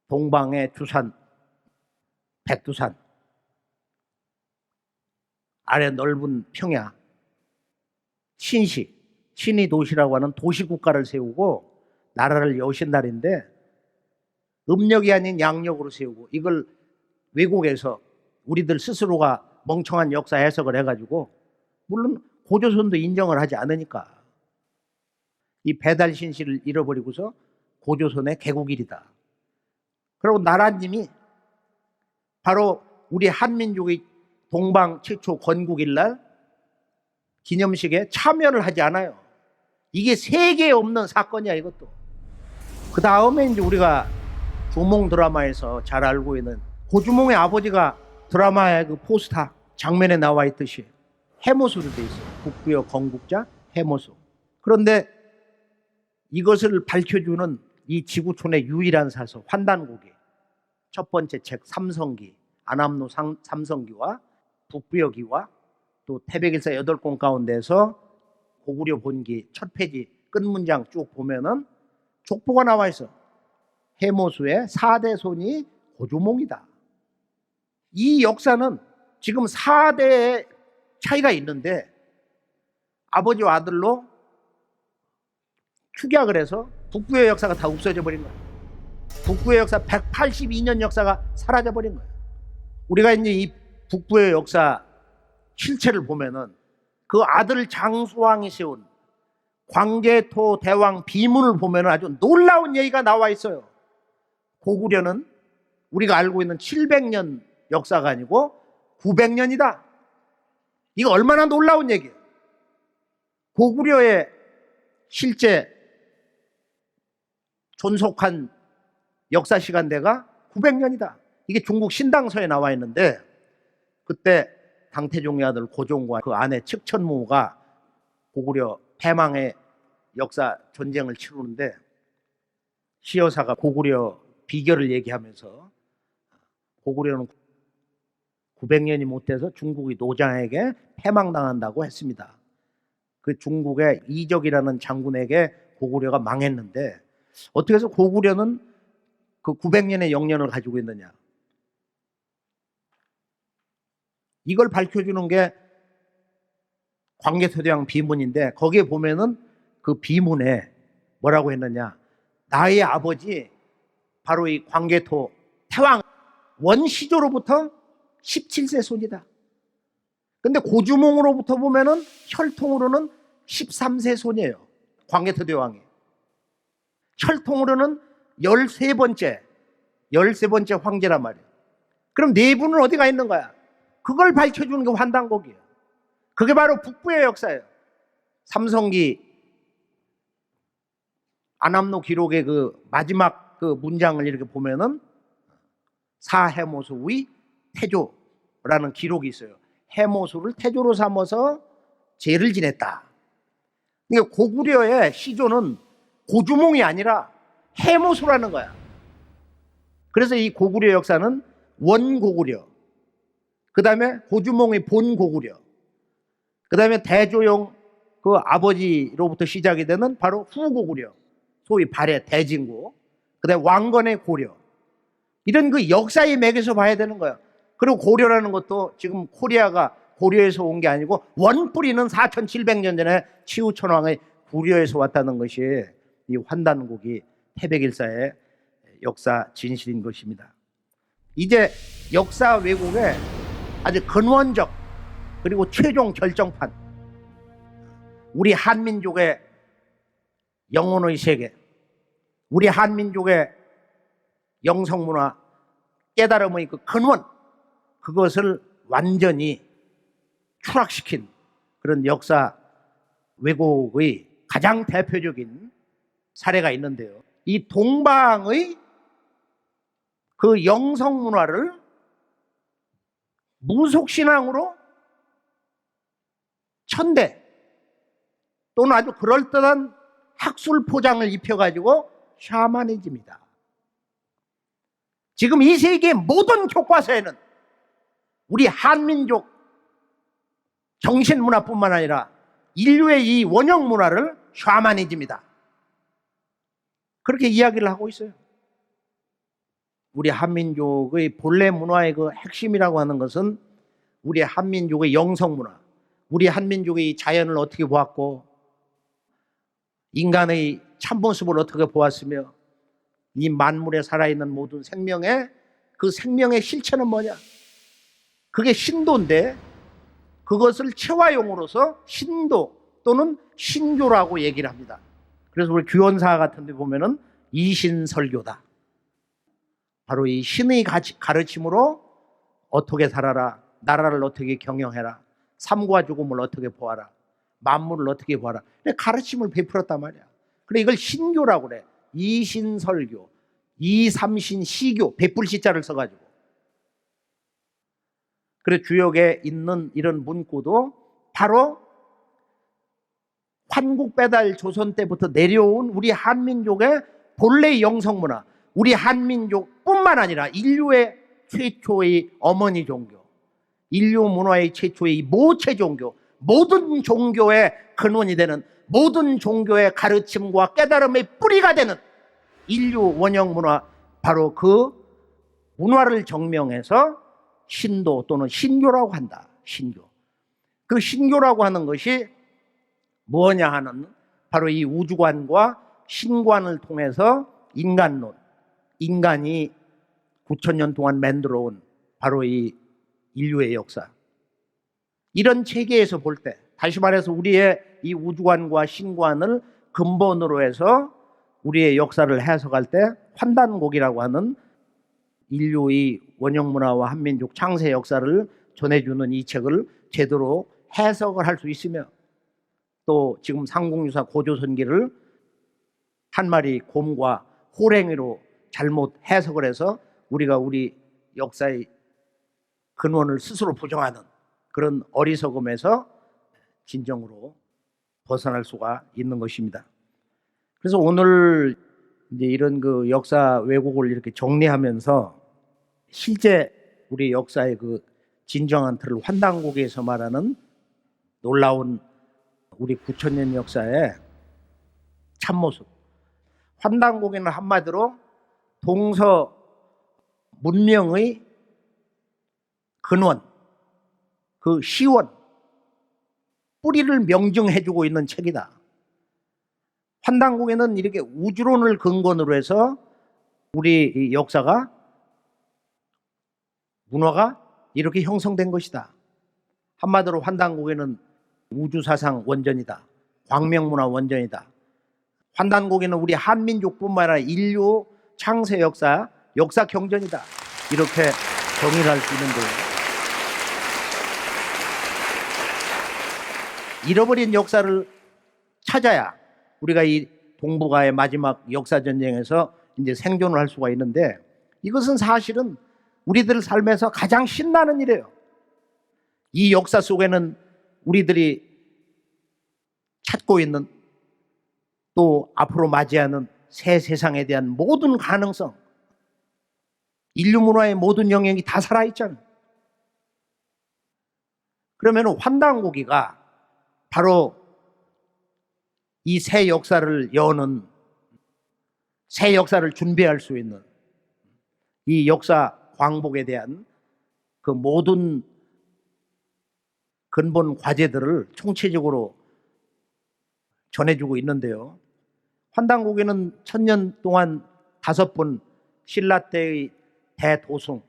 동방의 주산 백두산 아래 넓은 평야 신시, 신이 도시라고 하는 도시국가를 세우고 나라를 여신 날인데 음력이 아닌 양력으로 세우고, 이걸 외국에서 우리들 스스로가 멍청한 역사 해석을 해가지고, 물론 고조선도 인정을 하지 않으니까 이 배달 신시를 잃어버리고서 고조선의 개국일이다. 그리고 나라님이 바로 우리 한민족의 동방 최초 건국일 날 기념식에 참여를 하지 않아요. 이게 세계에 없는 사건이야, 이것도. 그 다음에 이제 우리가 조몽 드라마에서 잘 알고 있는 고주몽의 아버지가 드라마의 그 포스터 장면에 나와 있듯이 해모수로 돼 있어요. 북부여 건국자 해모수. 그런데 이것을 밝혀주는 이 지구촌의 유일한 사서 환단고기, 첫 번째 책 삼성기, 안암로 삼성기와 북부여기와 또 태백일사 8권 가운데서 고구려 본기 첫 페이지 끝 문장 쭉 보면은 족보가 나와 있어. 해모수의 4대 손이 고주몽이다. 이 역사는 지금 4대의 차이가 있는데 아버지와 아들로 축약을 해서 북부의 역사가 다 없어져 버린 거예요. 북부의 역사 182년 역사가 사라져 버린 거예요. 우리가 이제 이 북부의 역사 실체를 보면은 그 아들 장수왕이 세운 광개토 대왕 비문을 보면은 아주 놀라운 얘기가 나와 있어요. 고구려는 우리가 알고 있는 700년 역사가 아니고 900년이다. 이거 얼마나 놀라운 얘기예요. 고구려의 실제 존속한 역사 시간대가 900년이다. 이게 중국 신당서에 나와 있는데, 그때 당태종의 아들 고종과 그 아내 측천무가 고구려 패망의 역사 전쟁을 치르는데 시여사가 고구려 비결을 얘기하면서 고구려는 900년이 못 돼서 중국의 노장에게 패망당한다고 했습니다. 그 중국의 이적이라는 장군에게 고구려가 망했는데 어떻게 해서 고구려는 그 900년의 영년을 가지고 있느냐. 이걸 밝혀주는 게 광개토대왕 비문인데, 거기에 보면은 그 비문에 뭐라고 했느냐. 나의 아버지 바로 이 광개토 태왕 원시조로부터 17세 손이다. 근데 고주몽으로부터 보면은 혈통으로는 13세 손이에요. 광개토대왕이. 혈통으로는 13번째 황제란 말이에요. 그럼 네 분은 어디가 있는 거야? 그걸 밝혀주는 게 환단곡이에요. 그게 바로 북부의 역사예요. 삼성기 안암로 기록의 그 마지막 그 문장을 이렇게 보면은 사해모수의 태조라는 기록이 있어요. 해모수를 태조로 삼아서 제를 지냈다. 그러니까 고구려의 시조는 고주몽이 아니라 해모수라는 거야. 그래서 이 고구려 역사는 원고구려, 그 다음에 고주몽의 본고구려, 그 다음에 대조영 그 아버지로부터 시작이 되는 바로 후고구려, 소위 발해 대진국, 그 다음에 왕건의 고려, 이런 그 역사의 맥에서 봐야 되는 거예요. 그리고 고려라는 것도 지금 코리아가 고려에서 온 게 아니고 원뿌리는 4700년 전에 치우천왕의 고려에서 왔다는 것이 이 환단국이 태백일사의 역사 진실인 것입니다. 이제 역사 왜곡의 아주 근원적 그리고 최종 결정판, 우리 한민족의 영혼의 세계, 우리 한민족의 영성문화 깨달음의 그 근원, 그것을 완전히 추락시킨 그런 역사 왜곡의 가장 대표적인 사례가 있는데요. 이 동방의 그 영성문화를 무속신앙으로 천대 또는 아주 그럴듯한 학술 포장을 입혀가지고 샤머니즘이다. 지금 이 세계의 모든 교과서에는 우리 한민족 정신문화뿐만 아니라 인류의 이 원형 문화를 샤머니즘이다, 그렇게 이야기를 하고 있어요. 우리 한민족의 본래 문화의 그 핵심이라고 하는 것은 우리 한민족의 영성문화, 우리 한민족의 자연을 어떻게 보았고 인간의 참모습을 어떻게 보았으며 이 만물에 살아있는 모든 생명의 그 생명의 실체는 뭐냐? 그게 신도인데 그것을 체화용으로서 신도 또는 신교라고 얘기를 합니다. 그래서 우리 규원사 같은 데 보면은 이신설교다. 바로 이 신의 가르침으로 어떻게 살아라, 나라를 어떻게 경영해라, 삶과 죽음을 어떻게 보아라, 만물을 어떻게 보아라, 가르침을 베풀었단 말이야. 그래 이걸 신교라고 그래. 이신설교, 이삼신 시교, 베풀시자를 써가지고. 그래 주역에 있는 이런 문구도 바로 환국배달 조선 때부터 내려온 우리 한민족의 본래 영성문화, 우리 한민족뿐만 아니라 인류의 최초의 어머니 종교, 인류 문화의 최초의 모체 종교, 모든 종교의 근원이 되는, 모든 종교의 가르침과 깨달음의 뿌리가 되는 인류 원형 문화, 바로 그 문화를 정명해서 신도 또는 신교라고 한다. 신교. 그 신교라고 하는 것이 뭐냐 하는, 바로 이 우주관과 신관을 통해서 인간론, 인간이 9,000년 동안 만들어온 바로 이 인류의 역사, 이런 체계에서 볼 때, 다시 말해서 우리의 이 우주관과 신관을 근본으로 해서 우리의 역사를 해석할 때 환단곡이라고 하는 인류의 원형문화와 한민족 창세 역사를 전해주는 이 책을 제대로 해석을 할 수 있으며, 또 지금 상공유사 고조선기를 한 마리 곰과 호랭이로 잘못 해석을 해서 우리가 우리 역사의 근원을 스스로 부정하는 그런 어리석음에서 진정으로 벗어날 수가 있는 것입니다. 그래서 오늘 이제 이런 그 역사 왜곡을 이렇게 정리하면서 실제 우리 역사의 그 진정한 틀을 환단곡에서 말하는 놀라운 우리 9,000년 역사의 참모습, 환단곡에는 한마디로 동서 문명의 근원, 그 시원, 뿌리를 명증해주고 있는 책이다. 환단곡에는 이렇게 우주론을 근본으로 해서 우리 역사가, 문화가 이렇게 형성된 것이다. 한마디로 환단곡에는 우주사상 원전이다, 광명문화 원전이다. 환단곡에는 우리 한민족뿐만 아니라 인류 창세 역사, 역사 경전이다, 이렇게 정의를 할 수 있는데요. 잃어버린 역사를 찾아야 우리가 이 동북아의 마지막 역사 전쟁에서 이제 생존을 할 수가 있는데, 이것은 사실은 우리들 삶에서 가장 신나는 일이에요. 이 역사 속에는 우리들이 찾고 있는, 또 앞으로 맞이하는 새 세상에 대한 모든 가능성, 인류 문화의 모든 영역이 다 살아있잖아요. 그러면 환단고기가 바로 이 새 역사를 여는, 새 역사를 준비할 수 있는 이 역사 광복에 대한 그 모든 근본 과제들을 총체적으로 전해주고 있는데요. 환단고개는 1000년 동안 5번 신라 때의 대도승,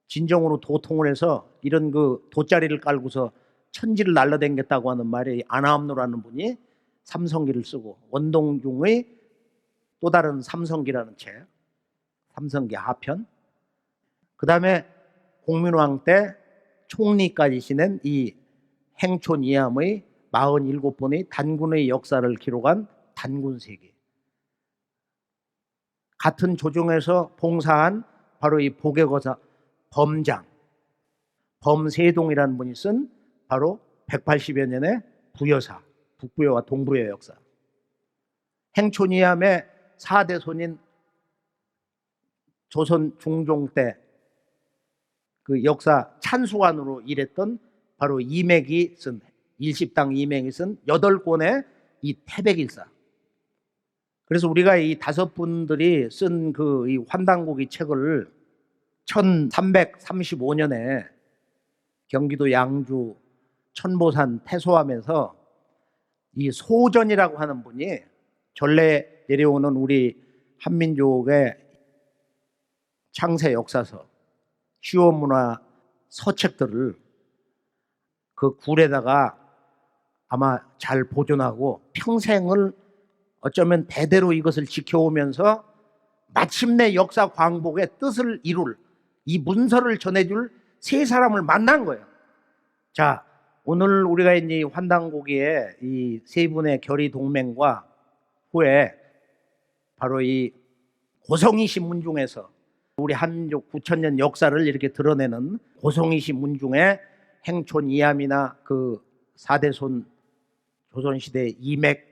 진정으로 도통을 해서 이런 그 돗자리를 깔고서 천지를 날라다녔다고 하는 말이 안암로라는 분이 삼성기를 쓰고, 원동중의 또 다른 삼성기라는 책, 삼성기 하편, 그 다음에 공민왕 때 총리까지 지낸 이 행촌 이암의 47번의 단군의 역사를 기록한 단군세기, 같은 조정에서 봉사한 바로 이 보계거사 범장, 범세동이라는 분이 쓴 바로 180여 년의 부여사, 북부여와 동부여 역사, 행촌이암의 4대 손인 조선 중종 때 그 역사 찬수관으로 일했던 바로 이맥이 쓴, 일십당 이맥이 쓴 8권의 이 태백일사. 그래서 우리가 이 5분들이 쓴 그 이 환단고기 책을 1335년에 경기도 양주 천보산 태소암에서 이 소전이라고 하는 분이 전래 내려오는 우리 한민족의 창세 역사서, 시원문화 서책들을 그 굴에다가 아마 잘 보존하고 평생을 어쩌면 대대로 이것을 지켜오면서 마침내 역사 광복의 뜻을 이룰 이 문서를 전해줄 세 사람을 만난 거예요. 자, 오늘 우리가 이제 환단고기에 이 세 분의 결의 동맹과 후에 바로 이 고성이시 문중에서 우리 한민족 9000년 역사를 이렇게 드러내는 고성이시 문중에 행촌 이암이나 그 4대손 조선시대 이맥,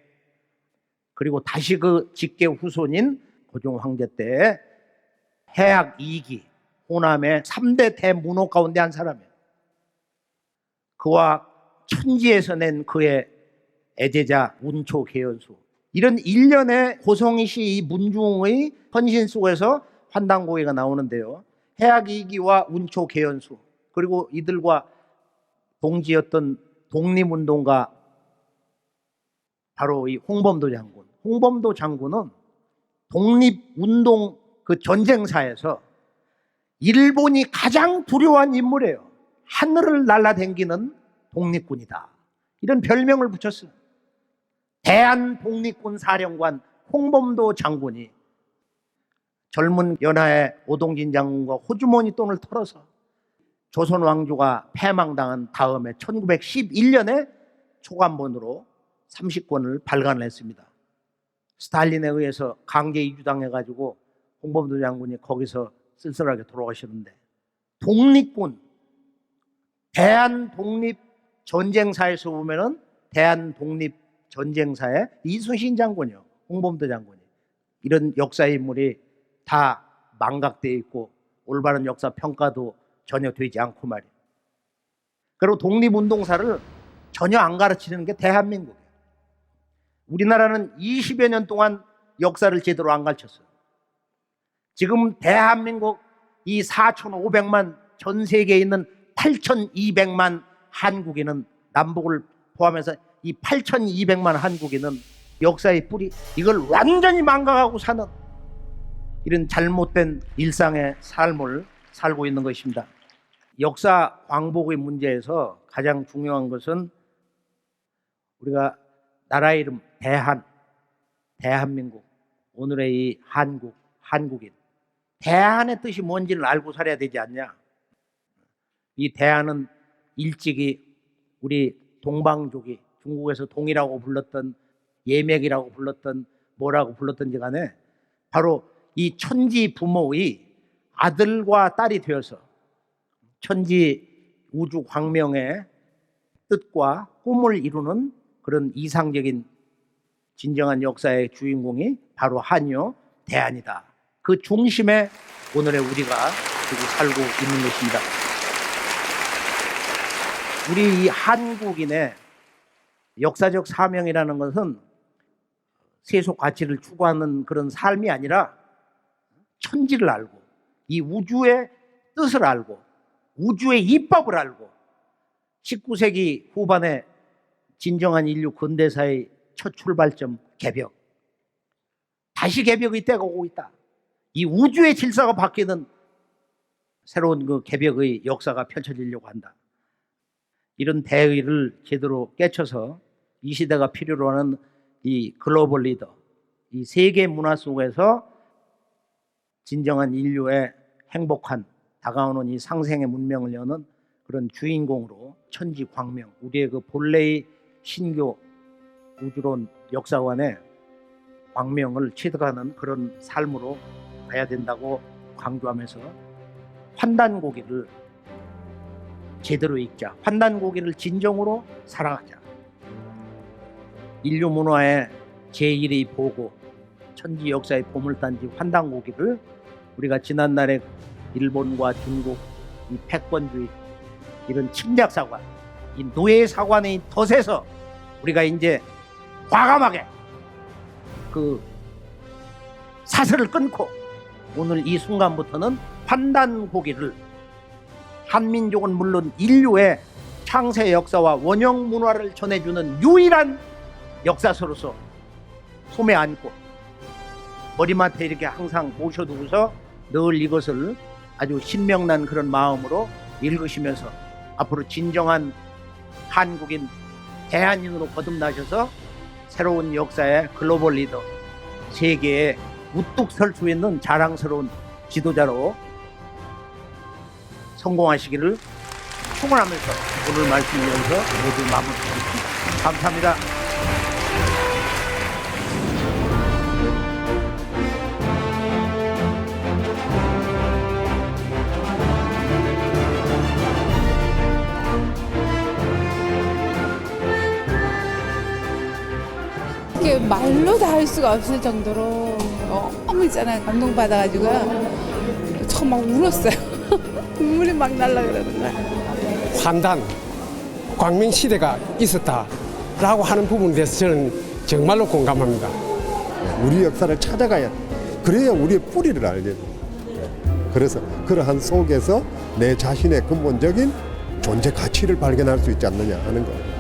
그리고 다시 그 직계 후손인 고종 황제 때 해학 2기, 호남의 3대 대문호 가운데 한 사람이에요. 그와 천지에서 낸 그의 애제자 운초 계연수, 이런 일련의 고성이시 이 문중의 헌신 속에서 환단고기가 나오는데요. 해학 2기와 운초 계연수, 그리고 이들과 동지였던 독립운동가 바로 이 홍범도 장군. 홍범도 장군은 독립운동 그 전쟁사에서 일본이 가장 두려워한 인물이에요. 하늘을 날아다니는 독립군이다, 이런 별명을 붙였어요. 대한독립군 사령관 홍범도 장군이 젊은 연하의 오동진 장군과 호주머니 돈을 털어서 조선 왕조가 패망당한 다음에 1911년에 초간본으로 30권을 발간을 했습니다. 스탈린에 의해서 강제 이주당해가지고 홍범도 장군이 거기서 쓸쓸하게 돌아가시는데, 독립군, 대한독립전쟁사에서 보면은 대한독립전쟁사의 이순신 장군이요, 홍범도 장군이. 이런 역사의 인물이 다 망각되어 있고 올바른 역사 평가도 전혀 되지 않고 말이에요. 그리고 독립운동사를 전혀 안 가르치는 게 대한민국이에요. 우리나라는 20여 년 동안 역사를 제대로 안 가르쳤어요. 지금 대한민국 이 4,500만, 전 세계에 있는 8,200만 한국인은, 남북을 포함해서 이 8,200만 한국인은 역사의 뿌리, 이걸 완전히 망각하고 사는 이런 잘못된 일상의 삶을 살고 있는 것입니다. 역사 광복의 문제에서 가장 중요한 것은 우리가 나라 이름 대한, 대한민국, 오늘의 이 한국, 한국인, 대한의 뜻이 뭔지를 알고 살아야 되지 않냐. 이 대한은 일찍이 우리 동방족이 중국에서 동이라고 불렀던, 예맥이라고 불렀던, 뭐라고 불렀던지 간에 바로 이 천지 부모의 아들과 딸이 되어서 천지 우주 광명의 뜻과 꿈을 이루는 그런 이상적인 진정한 역사의 주인공이 바로 한요, 대한이다. 그 중심에 오늘의 우리가 지금 살고 있는 것입니다. 우리 이 한국인의 역사적 사명이라는 것은 세속 가치를 추구하는 그런 삶이 아니라 천지를 알고 이 우주의 뜻을 알고 우주의 이법을 알고 19세기 후반에 진정한 인류 근대사의 첫 출발점 개벽. 다시 개벽의 때가 오고 있다. 이 우주의 질서가 바뀌는 새로운 그 개벽의 역사가 펼쳐지려고 한다. 이런 대의를 제대로 깨쳐서 이 시대가 필요로 하는 이 글로벌 리더, 이 세계 문화 속에서 진정한 인류의 행복한 다가오는 이 상생의 문명을 여는 그런 주인공으로 천지 광명, 우리의 그 본래의 신교 우주론 역사관의 광명을 취득하는 그런 삶으로 가야 된다고 강조하면서 환단고기를 제대로 읽자. 환단고기를 진정으로 사랑하자. 인류 문화의 제1의 보고, 천지 역사의 보물단지 환단고기를 우리가 지난날에 일본과 중국, 이 패권주의, 이런 침략사관, 이 노예사관의 덫에서 우리가 이제 과감하게 그 사슬을 끊고 오늘 이 순간부터는 환단고기를 한민족은 물론 인류의 창세 역사와 원형 문화를 전해주는 유일한 역사서로서 품에 안고 머리맡에 이렇게 항상 모셔두고서 늘 이것을 아주 신명난 그런 마음으로 읽으시면서 앞으로 진정한 한국인 대한인으로 거듭나셔서 새로운 역사의 글로벌 리더, 세계에 우뚝 설 수 있는 자랑스러운 지도자로 성공하시기를 축원하면서 오늘 말씀 여기서 모두 마무리하겠습니다. 감사합니다. 이게 말로 다 할 수가 없을 정도로 너무 있잖아요. 감동받아가지고 저 막 울었어요. 눈물이 막 날라 그러는 거야. 환단, 광명 시대가 있었다라고 하는 부분에 대해서 저는 정말로 공감합니다. 우리 역사를 찾아가야 돼. 그래야 우리의 뿌리를 알게 돼. 그래서 그러한 속에서 내 자신의 근본적인 존재 가치를 발견할 수 있지 않느냐 하는 거예요.